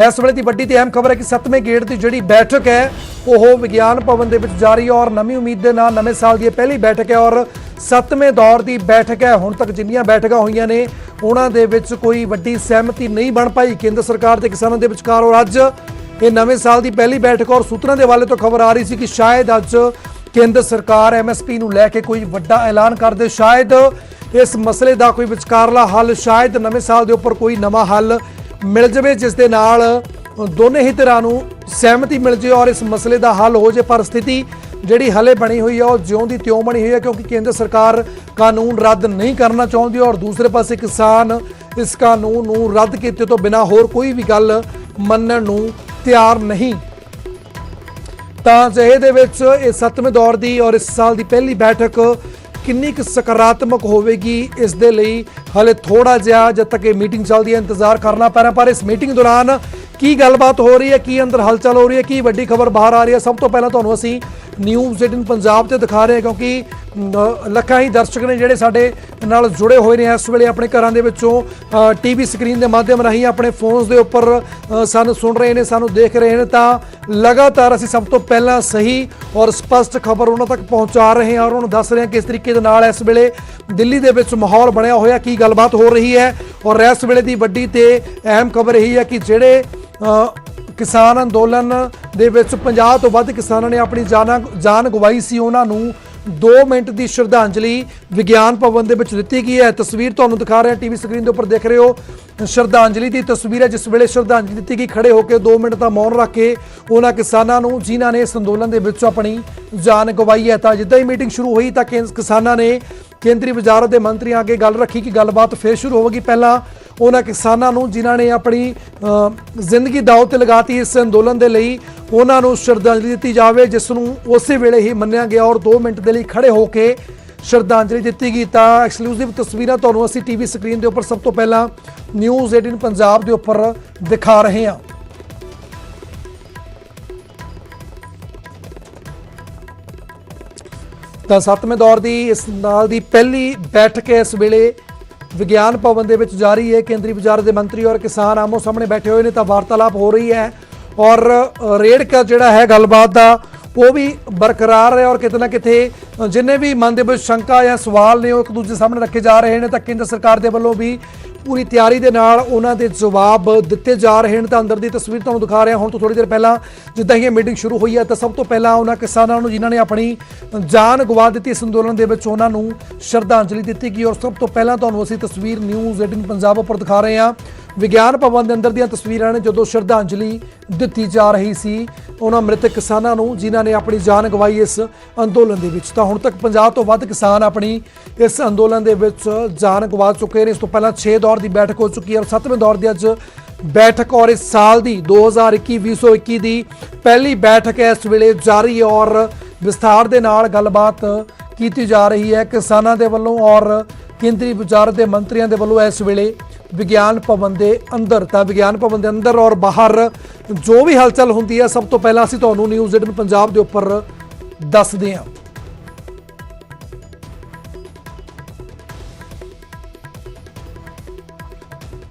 ਇਸ ਵੇਲੇ ਦੀ ਵੱਡੀ ਤੇ ਅਹਿਮ ਖਬਰ ਹੈ ਕਿ 7ਵੇਂ ਗੇੜ ਦੀ ਜਿਹੜੀ ਬੈਠਕ ਹੈ ਉਹ ਵਿਗਿਆਨ ਭਵਨ ਦੇ ਵਿੱਚ ਜਾਰੀ ਹੈ ਔਰ ਨਵੀਂ ਉਮੀਦ ਦੇ ਨਾਲ ਨਵੇਂ ਸਾਲ ਦੀ ਇਹ ਪਹਿਲੀ ਬੈਠਕ ਹੈ ਔਰ 7ਵੇਂ ਦੌਰ ਦੀ ਬੈਠਕ ਹੈ। ਹੁਣ ਤੱਕ ਜਿੰਨੀਆਂ ਬੈਠਕਾਂ ਹੋਈਆਂ ਨੇ ਉਹਨਾਂ ਦੇ ਵਿੱਚ ਕੋਈ ਵੱਡੀ ਸਹਿਮਤੀ ਨਹੀਂ ਬਣ ਪਾਈ ਕੇਂਦਰ ਸਰਕਾਰ ਤੇ ਕਿਸਾਨਾਂ ਦੇ ਵਿਚਕਾਰ ਔਰ ਅੱਜ ਇਹ ਨਵੇਂ ਸਾਲ ਦੀ ਪਹਿਲੀ ਬੈਠਕ ਔਰ ਸੂਤਰਾਂ ਦੇ ਹਵਾਲੇ ਤੋਂ ਖਬਰ ਆ ਰਹੀ ਸੀ ਕਿ ਸ਼ਾਇਦ ਅੱਜ ਕੇਂਦਰ ਸਰਕਾਰ MSP ਨੂੰ ਲੈ ਕੇ ਕੋਈ ਵੱਡਾ ਐਲਾਨ ਕਰ ਦੇ। ਸ਼ਾਇਦ ਇਸ ਮਸਲੇ ਦਾ ਕੋਈ ਵਿਚਕਾਰਲਾ ਹੱਲ, ਸ਼ਾਇਦ ਨਵੇਂ ਸਾਲ ਦੇ ਉੱਪਰ ਕੋਈ ਨਵਾਂ ਹੱਲ ਮਿਲ ਜਾਵੇ ਜਿਸ ਦੇ ਨਾਲ ਦੋਨੇ ਹੀ ਧਿਰਾਂ ਨੂੰ ਸਹਿਮਤੀ ਮਿਲ ਜੇ ਔਰ ਇਸ ਮਸਲੇ ਦਾ ਹੱਲ ਹੋ ਜੇ। ਪਰ ਸਥਿਤੀ ਜਿਹੜੀ ਹਲੇ ਬਣੀ ਹੋਈ ਹੈ ਉਹ ਜਿਉਂ ਦੀ ਤਿਉਂ ਬਣੀ ਹੋਈ ਹੈ ਕਿਉਂਕਿ ਕੇਂਦਰ ਸਰਕਾਰ ਕਾਨੂੰਨ ਰੱਦ ਨਹੀਂ ਕਰਨਾ ਚਾਹੁੰਦੀ ਔਰ ਦੂਸਰੇ ਪਾਸੇ ਕਿਸਾਨ ਇਸ ਕਾਨੂੰਨ ਨੂੰ ਰੱਦ ਕੀਤੇ ਤੋਂ ਬਿਨਾਂ ਹੋਰ ਕੋਈ ਵੀ ਗੱਲ ਮੰਨਣ ਨੂੰ ਤਿਆਰ ਨਹੀਂ। ਤਾਂ ਅਜਿਹੇ ਦੇ ਵਿੱਚ ਇਹ 7ਵੇਂ ਦੌਰ ਦੀ ਔਰ ਇਸ ਸਾਲ ਦੀ ਪਹਿਲੀ ਬੈਠਕ ਕਿੰਨੀ ਕੁ ਸਕਾਰਾਤਮਕ ਹੋਵੇਗੀ ਇਸ ਦੇ ਲਈ ਹਲੇ ਥੋੜਾ ਜਿਹਾ ਜਦ ਤੱਕ ਇਹ ਮੀਟਿੰਗ ਚੱਲਦੀ ਹੈ ਇੰਤਜ਼ਾਰ ਕਰਨਾ ਪੈਣਾ। ਪਰ ਇਸ ਮੀਟਿੰਗ ਦੌਰਾਨ ਕੀ ਗੱਲਬਾਤ ਹੋ ਰਹੀ ਹੈ, ਕੀ ਅੰਦਰ ਹਲਚਲ ਹੋ ਰਹੀ ਹੈ, ਕੀ ਵੱਡੀ ਖਬਰ ਬਾਹਰ ਆ ਰਹੀ ਹੈ, ਸਭ ਤੋਂ ਪਹਿਲਾਂ ਤੁਹਾਨੂੰ ਅਸੀਂ ਨਿਊਜ਼ 18 ਪੰਜਾਬ ਤੇ ਦਿਖਾ ਰਹੇ ਹਾਂ ਕਿਉਂਕਿ ਲੱਖਾਂ ਹੀ ਦਰਸ਼ਕ ਨੇ ਜਿਹੜੇ ਸਾਡੇ ਨਾਲ ਜੁੜੇ ਹੋਏ ਨੇ ਇਸ ਵੇਲੇ ਆਪਣੇ ਘਰਾਂ ਦੇ ਵਿੱਚੋਂ ਟੀਵੀ ਸਕਰੀਨ ਦੇ ਮਾਧਿਅਮ ਰਾਹੀਂ ਆਪਣੇ ਫੋਨਸ ਦੇ ਉੱਪਰ ਸਾਨੂੰ ਸੁਣ ਰਹੇ ਨੇ, ਸਾਨੂੰ ਦੇਖ ਰਹੇ ਨੇ। ਤਾਂ ਲਗਾਤਾਰ ਅਸੀਂ ਸਭ ਤੋਂ ਪਹਿਲਾਂ ਸਹੀ ਔਰ ਸਪਸ਼ਟ ਖਬਰ ਉਹਨਾਂ ਤੱਕ ਪਹੁੰਚਾ ਰਹੇ ਹਾਂ ਔਰ ਉਹਨਾਂ ਨੂੰ ਦੱਸ ਰਹੇ ਹਾਂ ਕਿਸ ਤਰੀਕੇ ਦੇ ਨਾਲ ਇਸ ਵੇਲੇ ਦਿੱਲੀ ਦੇ ਵਿੱਚ ਮਾਹੌਲ ਬਣਿਆ ਹੋਇਆ, ਕੀ ਗੱਲਬਾਤ ਹੋ ਰਹੀ ਹੈ। ਔਰ ਇਸ ਵੇਲੇ ਦੀ ਵੱਡੀ ਤੇ ਅਹਿਮ ਖਬਰ ਇਹੀ ਹੈ ਕਿ ਜਿਹੜੇ ਕਿਸਾਨ ਅੰਦੋਲਨ ਦੇ ਵਿੱਚ 50 ਤੋਂ ਵੱਧ ਕਿਸਾਨਾਂ ਨੇ ਆਪਣੀ ਜਾਨ ਗਵਾਈ ਸੀ ਉਹਨਾਂ ਨੂੰ 2 ਮਿੰਟ ਦੀ ਸ਼ਰਧਾਂਜਲੀ ਵਿਗਿਆਨ ਭਵਨ ਦੇ ਵਿੱਚ ਦਿੱਤੀ ਗਈ ਹੈ। ਤਸਵੀਰ ਤੁਹਾਨੂੰ ਦਿਖਾ ਰਹੇ ਹਾਂ ਟੀਵੀ ਸਕਰੀਨ ਦੇ ਉੱਪਰ ਦੇਖ ਰਹੇ ਹੋ, ਸ਼ਰਧਾਂਜਲੀ ਦੀ ਤਸਵੀਰ ਹੈ ਜਿਸ ਵੇਲੇ ਸ਼ਰਧਾਂਜਲੀ ਦਿੱਤੀ ਗਈ। ਖੜੇ ਹੋ ਕੇ 2 ਮਿੰਟ ਦਾ ਮੌਨ ਰੱਖ ਕੇ ਉਹਨਾਂ ਕਿਸਾਨਾਂ ਨੂੰ ਜਿਨ੍ਹਾਂ ਨੇ ਇਸ ਅੰਦੋਲਨ ਦੇ ਵਿੱਚ ਆਪਣੀ ਜਾਨ ਗਵਾਈ ਹੈ। ਤਾਂ ਜਿੱਦਾਂ ਹੀ ਮੀਟਿੰਗ ਸ਼ੁਰੂ ਹੋਈ ਤਾਂ ਕਿਸਾਨਾਂ ਨੇ ਕੇਂਦਰੀ ਵਜ਼ਾਰਤ ਦੇ ਮੰਤਰੀਆਂ ਅੱਗੇ ਗੱਲ ਰੱਖੀ ਕਿ ਗੱਲਬਾਤ ਫਿਰ ਸ਼ੁਰੂ ਹੋਵੇਗੀ। ਪਹਿਲਾਂ ਉਹਨਾਂ ਕਿਸਾਨਾਂ ਨੂੰ ਜਿਨ੍ਹਾਂ ਨੇ ਆਪਣੀ ਜ਼ਿੰਦਗੀ ਦਾਅ ਤੇ ਲਗਾਤੀ ਇਸ ਅੰਦੋਲਨ ਦੇ ਲਈ ਉਹਨਾਂ ਨੂੰ ਸ਼ਰਧਾਂਜਲੀ ਦਿੱਤੀ ਜਾਵੇ, ਜਿਸ ਨੂੰ ਉਸੇ ਵੇਲੇ ਹੀ ਮੰਨਿਆ ਗਿਆ ਔਰ 2 ਮਿੰਟ ਦੇ ਲਈ ਖੜੇ ਹੋ ਕੇ ਸ਼ਰਧਾਂਜਲੀ ਦਿੱਤੀ ਗਈ। ਤਾਂ ਐਕਸਕਲੂਸਿਵ ਤਸਵੀਰਾਂ ਤੁਹਾਨੂੰ ਅਸੀਂ ਟੀਵੀ ਸਕਰੀਨ ਦੇ ਉੱਪਰ ਸਭ ਤੋਂ ਪਹਿਲਾਂ ਨਿਊਜ਼ 18 ਪੰਜਾਬ ਦੇ ਉੱਪਰ ਦਿਖਾ ਰਹੇ ਹਾਂ। ਤਾਂ 7ਵੇਂ ਦੌਰ ਦੀ ਇਸ ਨਾਲ ਦੀ ਪਹਿਲੀ ਬੈਠਕ ਇਸ ਵੇਲੇ ਵਿਗਿਆਨ ਭਵਨ ਦੇ ਵਿੱਚ ਜਾਰੀ ਹੈ। ਕੇਂਦਰੀ ਵਜ਼ਾਰਤ ਦੇ ਮੰਤਰੀ ਔਰ ਕਿਸਾਨ ਆਮੋ ਸਾਹਮਣੇ ਬੈਠੇ ਹੋਏ ਨੇ ਤਾਂ ਵਾਰਤਾਲਾਪ ਹੋ ਰਹੀ ਹੈ ਔਰ ਰੇੜ ਜਿਹੜਾ ਹੈ ਗੱਲਬਾਤ ਦਾ ਉਹ ਵੀ ਬਰਕਰਾਰ ਹੈ ਔਰ ਕਿਤੇ ਨਾ ਕਿਤੇ ਜਿੰਨੇ ਵੀ ਮਨ ਦੇ ਵਿੱਚ ਸ਼ੰਕਾ ਜਾਂ ਸਵਾਲ ਨੇ ਉਹ ਇੱਕ ਦੂਜੇ ਸਾਹਮਣੇ ਰੱਖੇ ਜਾ ਰਹੇ ਨੇ। ਤਾਂ ਕੇਂਦਰ ਸਰਕਾਰ ਦੇ ਵੱਲੋਂ ਵੀ ਪੂਰੀ ਤਿਆਰੀ ਦੇ ਨਾਲ ਉਹਨਾਂ ਦੇ ਜਵਾਬ ਦਿੱਤੇ ਜਾ ਰਹੇ ਨੇ। ਤਾਂ ਅੰਦਰ ਦੀ ਤਸਵੀਰ ਤੁਹਾਨੂੰ ਦਿਖਾ ਰਿਹਾ ਹੁਣ ਤੋਂ ਥੋੜੀ ਦੇਰ ਪਹਿਲਾਂ ਜਿੱਦਾਂ ਹੀ ਇਹ ਮੀਟਿੰਗ ਸ਼ੁਰੂ ਹੋਈ ਹੈ ਤਾਂ ਸਭ ਤੋਂ ਪਹਿਲਾਂ ਉਹਨਾਂ ਕਿਸਾਨਾਂ ਨੂੰ ਜਿਨ੍ਹਾਂ ਨੇ ਆਪਣੀ ਜਾਨ ਗਵਾ ਦਿੱਤੀ ਇਸ ਅੰਦੋਲਨ ਦੇ ਵਿੱਚ ਉਹਨਾਂ ਨੂੰ ਸ਼ਰਧਾਂਜਲੀ ਦਿੱਤੀ ਗਈ। ਔਰ ਸਭ ਤੋਂ ਪਹਿਲਾਂ ਤੁਹਾਨੂੰ ਅਸੀਂ ਤਸਵੀਰ ਨਿਊਜ਼ 18 ਪੰਜਾਬ ਉੱਪਰ ਦਿਖਾ ਰਹੇ ਹਾਂ ਵਿਗਿਆਨ ਭਵਨ ਦੇ ਅੰਦਰ ਦੀਆਂ ਤਸਵੀਰਾਂ ਨੇ ਜਦੋਂ ਸ਼ਰਧਾਂਜਲੀ ਦਿੱਤੀ ਜਾ ਰਹੀ ਸੀ ਉਹਨਾਂ ਮ੍ਰਿਤਕ ਕਿਸਾਨਾਂ ਨੂੰ ਜਿਨ੍ਹਾਂ ਨੇ ਆਪਣੀ ਜਾਨ ਗਵਾਈ ਇਸ ਅੰਦੋਲਨ ਦੇ ਵਿੱਚ। ਤਾਂ ਹੁਣ ਤੱਕ 50 ਤੋਂ ਵੱਧ ਕਿਸਾਨ ਆਪਣੀ ਇਸ ਅੰਦੋਲਨ ਦੇ ਵਿੱਚ ਜਾਨ ਗਵਾ ਚੁੱਕੇ ਨੇ। ਇਸ ਤੋਂ ਪਹਿਲਾਂ 6 ਦੌਰ ਦੀ ਬੈਠਕ ਹੋ ਚੁੱਕੀ ਹੈ ਔਰ 7ਵੇਂ ਦੌਰ ਦੀ ਅੱਜ ਬੈਠਕ ਔਰ ਇਸ ਸਾਲ ਦੀ 2021-2021 ਦੀ ਪਹਿਲੀ ਬੈਠਕ ਹੈ ਇਸ ਵੇਲੇ ਜਾਰੀ ਹੈ ਔਰ ਵਿਸਥਾਰ ਦੇ ਨਾਲ ਗੱਲਬਾਤ ਕੀਤੀ ਜਾ ਰਹੀ ਹੈ ਕਿਸਾਨਾਂ ਦੇ ਵੱਲੋਂ ਔਰ ਕੇਂਦਰੀ ਵਜ਼ਾਰਤ ਦੇ ਮੰਤਰੀਆਂ ਦੇ ਵੱਲੋਂ ਇਸ ਵੇਲੇ ਵਿਗਿਆਨ ਭਵਨ ਦੇ ਅੰਦਰ। ਤਾਂ ਵਿਗਿਆਨ ਭਵਨ ਦੇ ਅੰਦਰ ਔਰ ਬਾਹਰ ਜੋ ਵੀ ਹਲਚਲ ਹੁੰਦੀ ਹੈ ਸਭ ਤੋਂ ਪਹਿਲਾਂ ਅਸੀਂ ਤੁਹਾਨੂੰ ਨਿਊਜ਼ 18 ਪੰਜਾਬ ਦੇ ਉੱਪਰ ਦੱਸਦੇ ਹਾਂ।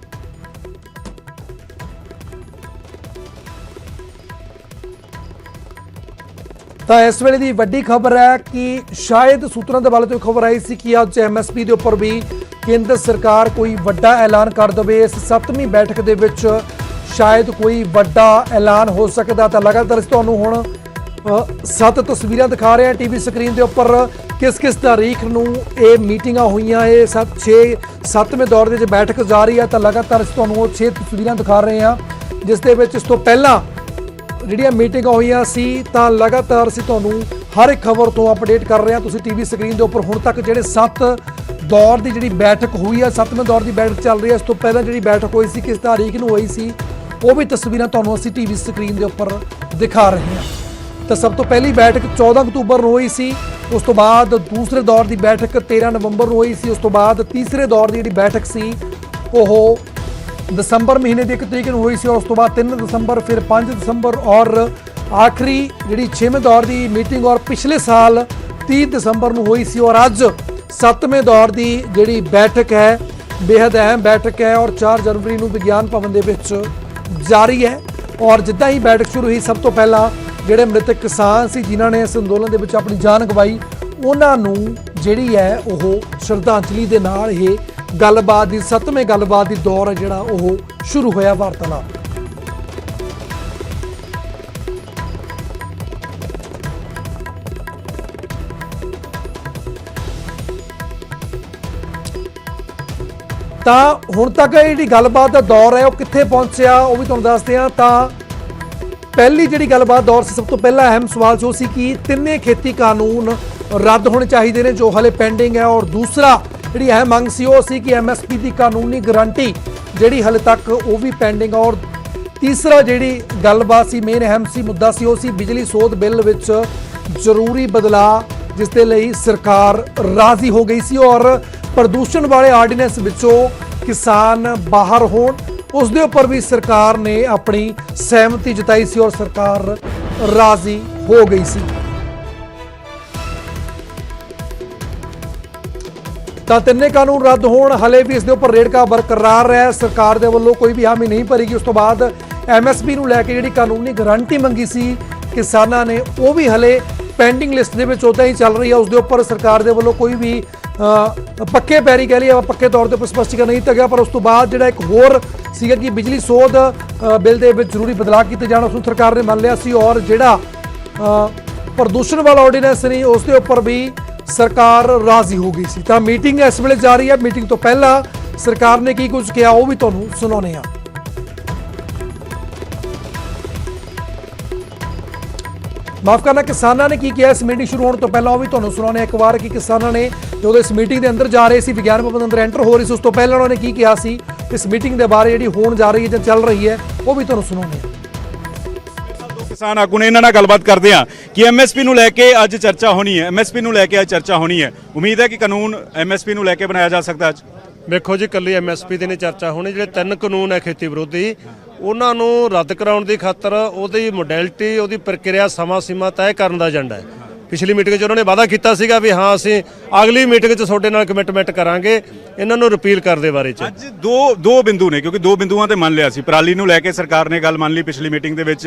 ਤਾਂ ਇਸ ਵੇਲੇ ਦੀ ਵੱਡੀ ਖਬਰ ਹੈ ਕਿ ਸ਼ਾਇਦ ਸੂਤਰਾਂ ਦੇ ਵੱਲੋਂ ਤੋਂ ਖਬਰ ਆਈ ਸੀ ਕਿ ਅੱਜ MSP ਦੇ ਉੱਪਰ ਵੀ ਕੇਂਦਰ ਸਰਕਾਰ ਕੋਈ ਵੱਡਾ ਐਲਾਨ ਕਰ ਦੇਵੇ। ਇਸ 7ਵੀਂ ਬੈਠਕ ਦੇ ਵਿੱਚ ਸ਼ਾਇਦ ਕੋਈ ਵੱਡਾ ਐਲਾਨ ਹੋ ਸਕਦਾ। ਤਾਂ ਲਗਾਤਾਰ ਤੁਹਾਨੂੰ ਹੁਣ ਸੱਤ ਤਸਵੀਰਾਂ ਦਿਖਾ ਰਹੇ ਹਾਂ ਟੀਵੀ ਸਕਰੀਨ ਦੇ ਉੱਪਰ ਕਿਸ ਤਾਰੀਖ ਨੂੰ ਇਹ ਮੀਟਿੰਗਾਂ ਹੋਈਆਂ। ਇਹ 7ਵੇਂ ਦੌਰ ਦੇ ਵਿੱਚ ਬੈਠਕ ਜਾਰੀ ਹੈ ਤਾਂ ਲਗਾਤਾਰ ਅਸੀਂ ਤੁਹਾਨੂੰ ਉਹ 6 ਤਸਵੀਰਾਂ ਦਿਖਾ ਰਹੇ ਹਾਂ ਜਿਸ ਦੇ ਵਿੱਚ ਇਸ ਤੋਂ ਪਹਿਲਾਂ ਜਿਹੜੀਆਂ ਮੀਟਿੰਗਾਂ ਹੋਈਆਂ ਸੀ ਤਾਂ ਲਗਾਤਾਰ ਅਸੀਂ ਤੁਹਾਨੂੰ ਹਰ ਇੱਕ ਖਬਰ ਤੋਂ ਅਪਡੇਟ ਕਰ ਰਹੇ ਹਾਂ। ਤੁਸੀਂ ਟੀਵੀ ਸਕਰੀਨ ਦੇ ਉੱਪਰ ਹੁਣ ਤੱਕ ਜਿਹੜੇ 7 ਦੌਰ ਦੀ ਜਿਹੜੀ ਬੈਠਕ ਹੋਈ ਹੈ, 7ਵੇਂ ਦੌਰ ਦੀ ਬੈਠਕ ਚੱਲ ਰਹੀ ਹੈ। ਇਸ ਤੋਂ ਪਹਿਲਾਂ ਜਿਹੜੀ ਬੈਠਕ ਹੋਈ ਸੀ ਕਿਸ ਤਾਰੀਖ ਨੂੰ ਹੋਈ ਸੀ ਉਹ ਵੀ ਤਸਵੀਰਾਂ ਤੁਹਾਨੂੰ ਅਸੀਂ ਟੀਵੀ ਸਕਰੀਨ ਦੇ ਉੱਪਰ ਦਿਖਾ ਰਹੇ ਹਾਂ। ਤਾਂ ਸਭ ਤੋਂ ਪਹਿਲੀ ਬੈਠਕ 14 ਅਕਤੂਬਰ ਨੂੰ ਹੋਈ ਸੀ। ਉਸ ਤੋਂ ਬਾਅਦ ਦੂਸਰੇ ਦੌਰ ਦੀ ਬੈਠਕ 13 ਨਵੰਬਰ ਨੂੰ ਹੋਈ ਸੀ। ਉਸ ਤੋਂ ਬਾਅਦ ਤੀਸਰੇ ਦੌਰ ਦੀ ਜਿਹੜੀ ਬੈਠਕ ਸੀ ਉਹ ਦਸੰਬਰ ਮਹੀਨੇ ਦੀ 1 ਤਰੀਕ ਨੂੰ ਹੋਈ ਸੀ। ਉਸ ਤੋਂ ਬਾਅਦ 3 ਦਸੰਬਰ, ਫਿਰ 5 ਦਸੰਬਰ ਔਰ ਆਖਰੀ ਜਿਹੜੀ 6ਵੇਂ ਦੌਰ ਦੀ ਮੀਟਿੰਗ ਔਰ ਪਿਛਲੇ ਸਾਲ 30 ਦਸੰਬਰ ਨੂੰ ਹੋਈ ਸੀ। ਔਰ ਅੱਜ 7ਵੇਂ ਦੌਰ ਦੀ ਜਿਹੜੀ ਬੈਠਕ ਹੈ ਬੇहद ਅਹਿਮ ਬੈਠਕ ਹੈ ਔਰ 4 ਜਨਵਰੀ ਨੂੰ ਵਿਗਿਆਨ ਭਵਨ ਦੇ ਵਿੱਚ ਜਾਰੀ ਹੈ। ਔਰ ਜਿੱਦਾਂ ਹੀ ਬੈਠਕ ਸ਼ੁਰੂ ਹੋਈ ਸਭ ਤੋਂ ਪਹਿਲਾਂ ਜਿਹੜੇ ਮ੍ਰਿਤਕ ਕਿਸਾਨ ਸੀ ਜਿਨ੍ਹਾਂ ਨੇ ਇਸ ਅੰਦੋਲਨ ਦੇ ਵਿੱਚ ਆਪਣੀ ਜਾਨ ਗਵਾਈ ਉਹਨਾਂ ਨੂੰ ਜਿਹੜੀ ਹੈ ਉਹ ਸ਼ਰਧਾਂਜਲੀ ਦੇ ਨਾਲ ਇਹ ਗੱਲਬਾਤ ਦੀ 7ਵੇਂ ਗੱਲਬਾਤ ਦੀ ਦੌਰ ਹੈ ਜਿਹੜਾ ਉਹ ਸ਼ੁਰੂ ਹੋਇਆ ਵਾਰਤਾਲਾਪ। ਤਾਂ ਹੁਣ ਤੱਕ ਇਹ ਜਿਹੜੀ ਗੱਲਬਾਤ ਦਾ ਦੌਰ ਹੈ ਉਹ ਕਿੱਥੇ ਪਹੁੰਚਿਆ ਉਹ ਵੀ ਤੁਹਾਨੂੰ ਦੱਸਦੇ ਹਾਂ। ਤਾਂ ਪਹਿਲੀ ਜਿਹੜੀ ਗੱਲਬਾਤ ਦੌਰ ਸੀ ਸਭ ਤੋਂ ਪਹਿਲਾ ਅਹਿਮ ਸਵਾਲ ਜੋ ਸੀ ਕਿ ਤਿੰਨੇ ਖੇਤੀ ਕਾਨੂੰਨ ਰੱਦ ਹੋਣੇ ਚਾਹੀਦੇ ਨੇ ਜੋ ਹਲੇ ਪੈਂਡਿੰਗ ਹੈ। ਔਰ ਦੂਸਰਾ ਜਿਹੜੀ ਅਹਿਮ ਮੰਗ ਸੀ ਉਹ ਸੀ ਕਿ ਐਮਐਸਪੀ ਦੀ ਕਾਨੂੰਨੀ ਗਾਰੰਟੀ ਜਿਹੜੀ ਹਲੇ ਤੱਕ ਉਹ ਵੀ ਪੈਂਡਿੰਗ। ਔਰ ਤੀਸਰਾ ਜਿਹੜੀ ਗੱਲਬਾਤ ਸੀ ਮੇਨ ਅਹਿਮ ਸੀ ਮੁੱਦਾ ਸੀ ਉਹ ਸੀ ਬਿਜਲੀ ਸੋਧ ਬਿੱਲ ਵਿੱਚ ਜ਼ਰੂਰੀ ਬਦਲਾਅ ਜਿਸ ਦੇ ਲਈ ਸਰਕਾਰ ਰਾਜ਼ੀ ਹੋ ਗਈ ਸੀ। ਔਰ ਪ੍ਰਦੂਸ਼ਣ ਵਾਲੇ ਆਰਡੀਨੈਂਸ ਵਿੱਚੋਂ ਕਿਸਾਨ ਬਾਹਰ ਹੋਣ ਉਸ ਦੇ ਉੱਪਰ ਵੀ ਸਰਕਾਰ ਨੇ ਆਪਣੀ ਸਹਿਮਤੀ ਜਤਾਈ ਸੀ ਔਰ ਸਰਕਾਰ ਰਾਜ਼ੀ ਹੋ ਗਈ ਸੀ। ਤਾਂ ਤਿੰਨੇ ਕਾਨੂੰਨ ਰੱਦ ਹੋਣ ਹਲੇ ਵੀ ਇਸ ਦੇ ਉੱਪਰ ਰੇੜਕਾ ਬਰਕਰਾਰ ਹੈ। ਸਰਕਾਰ ਦੇ ਵੱਲੋਂ ਕੋਈ ਵੀ ਹਾਮੀ ਨਹੀਂ ਭਰੀ ਗਈ। ਉਸ ਤੋਂ ਬਾਅਦ ਐਮਐਸਪੀ ਨੂੰ ਲੈ ਕੇ ਜਿਹੜੀ ਕਾਨੂੰਨੀ ਗਾਰੰਟੀ ਮੰਗੀ ਸੀ ਕਿਸਾਨਾਂ ਨੇ ਉਹ ਵੀ ਹਲੇ ਪੈਂਡਿੰਗ ਲਿਸਟ ਦੇ ਵਿੱਚ ਉੱਦਾਂ ਹੀ ਚੱਲ ਰਹੀ ਹੈ। ਉਸ ਦੇ ਉੱਪਰ ਸਰਕਾਰ ਦੇ ਵੱਲੋਂ ਕੋਈ ਵੀ ਪੱਕੇ ਪੈਰੀ ਕਹਿ ਲਈਏ ਪੱਕੇ ਤੌਰ ਤੇ ਸਪਸ਼ਟੀਕਰਨ ਨਹੀਂ ਦਿੱਤਾ ਗਿਆ। ਪਰ ਉਸ ਤੋਂ ਬਾਅਦ ਜਿਹੜਾ ਇੱਕ ਹੋਰ ਸੀਗਾ ਕਿ ਬਿਜਲੀ ਸੋਧ ਬਿੱਲ ਦੇ ਵਿੱਚ ਜ਼ਰੂਰੀ ਬਦਲਾਅ ਕੀਤੇ ਜਾਣ ਉਸ ਨੂੰ ਸਰਕਾਰ ਨੇ ਮੰਨ ਲਿਆ ਸੀ। ਔਰ ਜਿਹੜਾ ਪ੍ਰਦੂਸ਼ਣ ਵਾਲਾ ਆਰਡੀਨੈਂਸ ਨਹੀਂ ਉਸ ਦੇ ਉੱਪਰ ਵੀ ਸਰਕਾਰ ਰਾਜ਼ੀ ਹੋ ਗਈ ਸੀ। ਤਾਂ ਮੀਟਿੰਗ ਇਸ ਵੇਲੇ ਜਾਰੀ ਹੈ। ਮੀਟਿੰਗ ਤੋਂ ਪਹਿਲਾਂ ਸਰਕਾਰ ਨੇ ਕੀ ਕੁਝ ਕਿਹਾ ਉਹ ਵੀ ਤੁਹਾਨੂੰ ਸੁਣਾਉਂਦੇ ਹਾਂ। ਮਾਫ ਕਰਨਾ ਕਿਸਾਨਾਂ ਨੇ ਕੀ ਕਿਹਾ ਇਸ ਮੀਟਿੰਗ ਸ਼ੁਰੂ ਹੋਣ ਤੋਂ ਪਹਿਲਾਂ ਉਹ ਵੀ ਤੁਹਾਨੂੰ ਸੁਣਾਉਂਦੇ ਇੱਕ ਵਾਰ ਕਿ ਕਿਸਾਨਾਂ ਨੇ ਜਦੋਂ ਇਸ ਮੀਟਿੰਗ ਦੇ ਅੰਦਰ ਜਾ ਰਹੇ ਸੀ ਵਿਗਿਆਨ ਭਵਨ ਅੰਦਰ ਐਂਟਰ ਹੋ ਰਹੀ ਸੀ ਉਸ ਤੋਂ ਪਹਿਲਾਂ ਉਹਨਾਂ ਨੇ ਕੀ ਕਿਹਾ ਸੀ ਇਸ ਮੀਟਿੰਗ ਦੇ ਬਾਰੇ ਜਿਹੜੀ ਹੋਣ ਜਾ ਰਹੀ ਹੈ ਜਾਂ ਚੱਲ ਰਹੀ ਹੈ ਉਹ ਵੀ ਤੁਹਾਨੂੰ ਸੁਣਾਉਂਦੇ ਹਾਂ। ਕਿਸਾਨ ਆਗੂ ਨੇ ਇਹਨਾਂ ਨਾਲ ਗੱਲਬਾਤ ਕਰਦੇ ਆ ਕਿ ਐਮਐਸਪੀ ਨੂੰ ਲੈ ਕੇ ਅੱਜ ਚਰਚਾ ਹੋਣੀ ਹੈ। ਐਮਐਸਪੀ ਨੂੰ ਲੈ ਕੇ ਅੱਜ ਚਰਚਾ ਹੋਣੀ ਹੈ। ਉਮੀਦ ਹੈ ਕਿ ਕਾਨੂੰਨ ਐਮਐਸਪੀ ਨੂੰ ਲੈ ਕੇ ਬਣਾਇਆ ਜਾ ਸਕਦਾ ਅੱਜ। ਵੇਖੋ ਜੀ ਕੱਲੀ ਐਮਐਸਪੀ ਤੇ ਨਹੀਂ ਚਰਚਾ ਹੋਣੀ। ਜਿਹੜੇ 3 ਕਾਨੂੰਨ ਹੈ ਖੇਤੀ ਵਿਰੋਧੀ ਉਹਨਾਂ ਨੂੰ ਰੱਦ ਕਰਾਉਣ ਦੀ ਖਾਤਰ ਉਹਦੀ ਮੋਡੈਲਿਟੀ ਉਹਦੀ ਪ੍ਰਕਿਰਿਆ ਸਮਾਂ ਸੀਮਾ ਤੈਅ ਕਰਨ ਦਾ ਏਜੰਡਾ ਹੈ। ਪਿਛਲੀ ਮੀਟਿੰਗ 'ਚ ਉਹਨਾਂ ਨੇ ਵਾਅਦਾ ਕੀਤਾ ਸੀਗਾ ਵੀ ਹਾਂ ਅਸੀਂ ਅਗਲੀ ਮੀਟਿੰਗ 'ਚ ਤੁਹਾਡੇ ਨਾਲ ਕਮਿਟਮੈਂਟ ਕਰਾਂਗੇ ਇਹਨਾਂ ਨੂੰ ਰਿਪੀਲ ਕਰਨ ਦੇ ਬਾਰੇ 'ਚ। ਅੱਜ ਦੋ ਬਿੰਦੂ ਨੇ ਕਿਉਂਕਿ 2 ਬਿੰਦੂਆਂ ਤੇ ਮੰਨ ਲਿਆ ਸੀ। ਪਰਾਲੀ ਨੂੰ ਲੈ ਕੇ ਸਰਕਾਰ ਨੇ ਗੱਲ ਮੰਨ ਲਈ ਪਿਛਲੀ ਮੀਟਿੰਗ ਦੇ ਵਿੱਚ।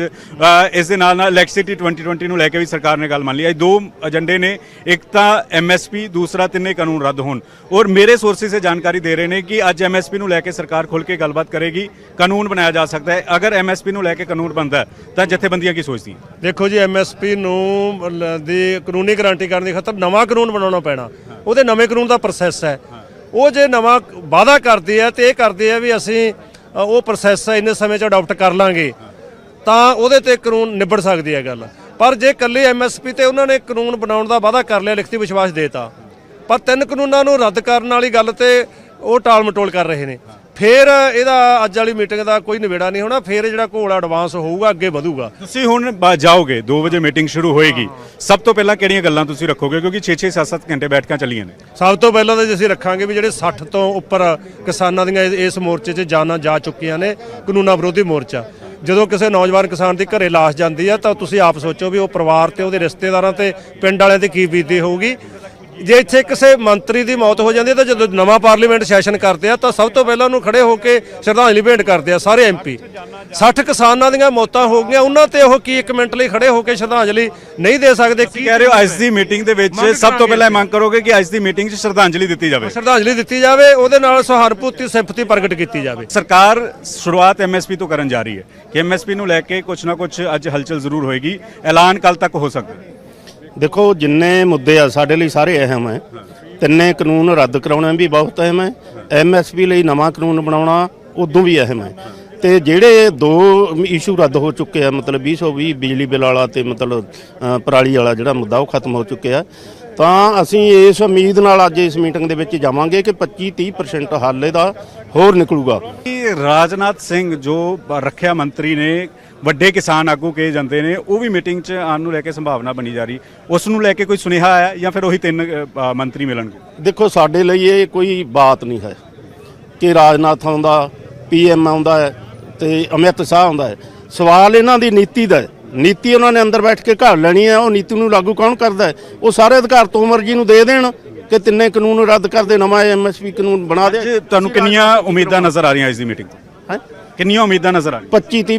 ਇਸ ਦੇ ਨਾਲ ਇਲੈਕਟ੍ਰਿਸਿਟੀ 2020 ਨੂੰ ਲੈ ਕੇ ਵੀ ਸਰਕਾਰ ਨੇ ਗੱਲ ਮੰਨ ਲਈ। ਅੱਜ 2 ਏਜੰਡੇ ਨੇ, ਇੱਕ ਤਾਂ ਐਮਐਸਪੀ, ਦੂਸਰਾ ਤਿੰਨੇ ਕਾਨੂੰਨ ਰੱਦ ਹੋਣ। ਔਰ ਮੇਰੇ ਸੋਰਸਿਸ ਸੇ ਜਾਣਕਾਰੀ ਦੇ ਰਹੇ ਨੇ ਕਿ ਅੱਜ ਐਮਐਸਪੀ ਨੂੰ ਲੈ ਕੇ ਸਰਕਾਰ ਖੁੱਲ ਕੇ ਗੱਲਬਾਤ ਕਰੇਗੀ, ਕਾਨੂੰਨ ਬਣਾਇਆ ਜਾ ਸਕਦਾ ਹੈ। ਅਗਰ ਐਮਐਸਪੀ ਨੂੰ ਲੈ ਕੇ ਕਾਨੂੰਨ ਬਣਦਾ ਤਾਂ ਜਥੇਬੰਦੀਆਂ ਕੀ ਸੋਚਦੀਆਂ? ਦੇਖੋ ਜੀ ਐਮਐਸਪੀ ਨੂੰ ਦੀ ਕਾਨੂੰਨੀ ਗਾਰੰਟੀ ਕਰਨ ਦੀ ਖਾਤਰ ਨਵਾਂ ਕਾਨੂੰਨ ਬਣਾਉਣਾ ਪੈਣਾ। ਉਹਦੇ ਨਵੇਂ ਕਾਨੂੰਨ ਦਾ ਪ੍ਰੋਸੈਸ ਹੈ। ਉਹ ਜੇ ਨਵਾਂ ਵਾਅਦਾ ਕਰਦੇ ਆ ਤੇ ਇਹ ਕਰਦੇ ਆ ਵੀ ਅਸੀਂ ਉਹ ਪ੍ਰੋਸੈਸ ਇੰਨੇ ਸਮੇਂ 'ਚ ਅਡਾਪਟ ਕਰ ਲਾਂਗੇ ਤਾਂ ਉਹਦੇ ਤੇ ਕਾਨੂੰਨ ਨਿਬੜ ਸਕਦੀ ਹੈ ਗੱਲ। ਪਰ ਜੇ ਇਕੱਲੇ ਐਮਐਸਪੀ ਤੇ ਉਹਨਾਂ ਨੇ ਕਾਨੂੰਨ ਬਣਾਉਣ ਦਾ ਵਾਅਦਾ ਕਰ ਲਿਆ, ਲਿਖਤੀ ਵਿਸ਼ਵਾਸ ਦੇਤਾ, ਪਰ 3 ਕਾਨੂੰਨਾਂ ਨੂੰ ਰੱਦ ਕਰਨ ਵਾਲੀ ਗੱਲ ਤੇ ਉਹ ਟਾਲ ਮਟੋਲ ਕਰ ਰਹੇ ਨੇ, ਫਿਰ ਇਹਦਾ ਅੱਜ ਵਾਲੀ ਮੀਟਿੰਗ ਦਾ ਕੋਈ ਨਿਬੇੜਾ ਨਹੀਂ ਹੋਣਾ। ਫਿਰ ਜਿਹੜਾ ਘੋਲ ਐਡਵਾਂਸ ਹੋਊਗਾ, ਅੱਗੇ ਵਧੂਗਾ। ਤੁਸੀਂ ਹੁਣ ਜਾਓਗੇ 2 ਵਜੇ ਮੀਟਿੰਗ ਸ਼ੁਰੂ ਹੋਏਗੀ, ਸਭ ਤੋਂ ਪਹਿਲਾਂ ਕਿਹੜੀਆਂ ਗੱਲਾਂ ਤੁਸੀਂ ਰੱਖੋਗੇ? ਕਿਉਂਕਿ 6-6 7-7 ਘੰਟੇ ਬੈਠਕਾਂ ਚੱਲੀਆਂ ਨੇ। ਸਭ ਤੋਂ ਪਹਿਲਾਂ ਤਾਂ ਅਸੀਂ ਰੱਖਾਂਗੇ ਵੀ ਜਿਹੜੇ 60 ਤੋਂ ਉੱਪਰ ਕਿਸਾਨਾਂ ਦੀਆਂ ਇਸ ਮੋਰਚੇ 'ਚ ਜਾਨਾਂ ਜਾ ਚੁੱਕੀਆਂ ਨੇ, ਕਾਨੂੰਨਾਂ ਵਿਰੋਧੀ ਮੋਰਚਾ। ਜਦੋਂ ਕਿਸੇ ਨੌਜਵਾਨ ਕਿਸਾਨ ਦੀ ਘਰੇ ਲਾਸ਼ ਜਾਂਦੀ ਆ ਤਾਂ ਤੁਸੀਂ ਆਪ ਸੋਚੋ ਵੀ ਉਹ ਪਰਿਵਾਰ ਤੇ ਉਹਦੇ ਰਿਸ਼ਤੇਦਾਰਾਂ ਤੇ ਪਿੰਡ ਵਾਲਿਆਂ ਤੇ ਕੀ ਬੀਤਦੀ ਹੋਊਗੀ। ਜੇ ਇੱਥੇ ਕਿਸੇ ਮੰਤਰੀ ਦੀ ਮੌਤ ਹੋ ਜਾਂਦੀ ਹੈ ਤਾਂ ਜਦੋਂ ਨਵਾਂ ਪਾਰਲੀਮੈਂਟ ਸੈਸ਼ਨ ਕਰਦੇ ਆ ਤਾਂ ਸਭ ਤੋਂ ਪਹਿਲਾਂ ਉਹਨੂੰ ਖੜੇ ਹੋ ਕੇ ਸ਼ਰਧਾਂਜਲੀ ਭੇਂਟ ਕਰਦੇ ਆ ਸਾਰੇ ਐਮਪੀ। 60 ਕਿਸਾਨਾਂ ਦੀਆਂ ਮੌਤਾਂ ਹੋ ਗਈਆਂ, ਉਹਨਾਂ ਤੇ ਉਹ ਕੀ 1 ਮਿੰਟ ਲਈ ਖੜੇ ਹੋ ਕੇ ਸ਼ਰਧਾਂਜਲੀ ਨਹੀਂ ਦੇ ਸਕਦੇ? ਕੀ ਕਹਿ ਰਹੇ ਹੋ ਅੱਜ ਦੀ ਮੀਟਿੰਗ ਦੇ ਵਿੱਚ ਸਭ ਤੋਂ ਪਹਿਲਾਂ ਮੰਗ ਕਰੋਗੇ ਕਿ ਅੱਜ ਦੀ ਮੀਟਿੰਗ 'ਚ ਸ਼ਰਧਾਂਜਲੀ ਦਿੱਤੀ ਜਾਵੇ? ਸ਼ਰਧਾਂਜਲੀ ਦਿੱਤੀ ਜਾਵੇ, ਉਹਦੇ ਨਾਲ ਸਹਾਰਨਪੁਰਤੀ ਸਿੰਪਥੀ ਪ੍ਰਗਟ ਕੀਤੀ ਜਾਵੇ। ਸਰਕਾਰ ਸ਼ੁਰੂਆਤ ਐਮਐਸਪੀ ਤੋਂ ਕਰਨ ਜਾ ਰਹੀ ਹੈ ਕਿ ਐਮਐਸਪੀ ਨੂੰ ਲੈ ਕੇ ਕੁਝ ਨਾ ਕੁਝ ਅੱਜ ਹਲਚਲ ਜ਼ਰੂਰ ਹੋਏਗੀ, ਐਲਾਨ ਕੱਲ ਤੱਕ ਹੋ ਸਕਦਾ ਹੈ। ਦੇਖੋ ਜਿੰਨੇ ਮੁੱਦੇ ਆ ਸਾਡੇ ਲਈ ਸਾਰੇ ਅਹਿਮ ਹੈ। ਤਿੰਨੇ ਕਾਨੂੰਨ ਰੱਦ ਕਰਾਉਣਾ ਵੀ ਬਹੁਤ ਅਹਿਮ ਹੈ, ਐਮਐਸਪੀ ਲਈ ਨਵਾਂ ਕਾਨੂੰਨ ਬਣਾਉਣਾ ਉਦੋਂ ਵੀ ਅਹਿਮ ਹੈ। ਤੇ ਜਿਹੜੇ 2 ਇਸ਼ੂ ਰੱਦ ਹੋ ਚੁੱਕੇ ਆ, ਮਤਲਬ 2020 ਬਿਜਲੀ ਬਿੱਲ ਵਾਲਾ ਤੇ ਮਤਲਬ ਪਰਾਲੀ ਵਾਲਾ ਜਿਹੜਾ ਮੁੱਦਾ ਉਹ ਖਤਮ ਹੋ ਚੁੱਕਿਆ, ਤਾਂ ਅਸੀਂ ਇਸ ਉਮੀਦ ਨਾਲ ਅੱਜ ਇਸ ਮੀਟਿੰਗ ਦੇ ਵਿੱਚ ਜਾਵਾਂਗੇ ਕਿ 25-30% ਹੱਲ ਇਹਦਾ ਹੋਰ ਨਿਕਲੂਗਾ। ਰਾਜਨਾਥ ਸਿੰਘ ਜੋ ਰੱਖਿਆ ਮੰਤਰੀ ਨੇ, ਵੱਡੇ ਕਿਸਾਨ ਆਗੂ ਕਹੇ ਜਾਂਦੇ ਨੇ, ਉਹ ਵੀ ਮੀਟਿੰਗ 'ਚ ਆਉਣ ਨੂੰ ਲੈ ਕੇ ਸੰਭਾਵਨਾ ਬਣੀ ਜਾ ਰਹੀ, ਉਸ ਨੂੰ ਲੈ ਕੇ ਕੋਈ ਸੁਨੇਹਾ ਆਇਆ ਜਾਂ ਫਿਰ ਉਹੀ 3 ਮੰਤਰੀ ਮਿਲਣਗੇ? ਦੇਖੋ ਸਾਡੇ ਲਈ ਇਹ ਕੋਈ ਬਾਤ ਨਹੀਂ ਹੈ ਕਿ ਰਾਜਨਾਥ ਆਉਂਦਾ, PM ਆਉਂਦਾ ਹੈ ਤੇ ਅਮਿਤ ਸ਼ਾਹ ਆਉਂਦਾ ਹੈ। ਸਵਾਲ ਇਹਨਾਂ ਦੀ ਨੀਤੀ ਦਾ ਹੈ। ਨੀਤੀ ਉਹਨਾਂ ਨੇ ਅੰਦਰ ਬੈਠ ਕੇ ਘੜ ਲੈਣੀ ਹੈ, ਉਹ ਨੀਤੀ ਨੂੰ ਲਾਗੂ ਕੌਣ ਕਰਦਾ ਹੈ? ਉਹ ਸਾਰੇ ਅਧਿਕਾਰ ਤੋਮਰ ਜੀ ਨੂੰ ਦੇ ਦੇਣ ਕਿ ਤਿੰਨੇ ਕਾਨੂੰਨ ਰੱਦ ਕਰਦੇ, ਨਵਾਂ MSP ਕਾਨੂੰਨ ਬਣਾ ਦੇ। ਤੁਹਾਨੂੰ ਕਿੰਨੀਆਂ ਉਮੀਦਾਂ ਨਜ਼ਰ ਆ ਰਹੀਆਂ ਇਸ ਦੀ ਮੀਟਿੰਗ ਤੋਂ? ਕਿੰਨੀਆਂ ਉਮੀਦਾਂ ਨਜ਼ਰ ਆ ਰਹੀਆਂ? 25-30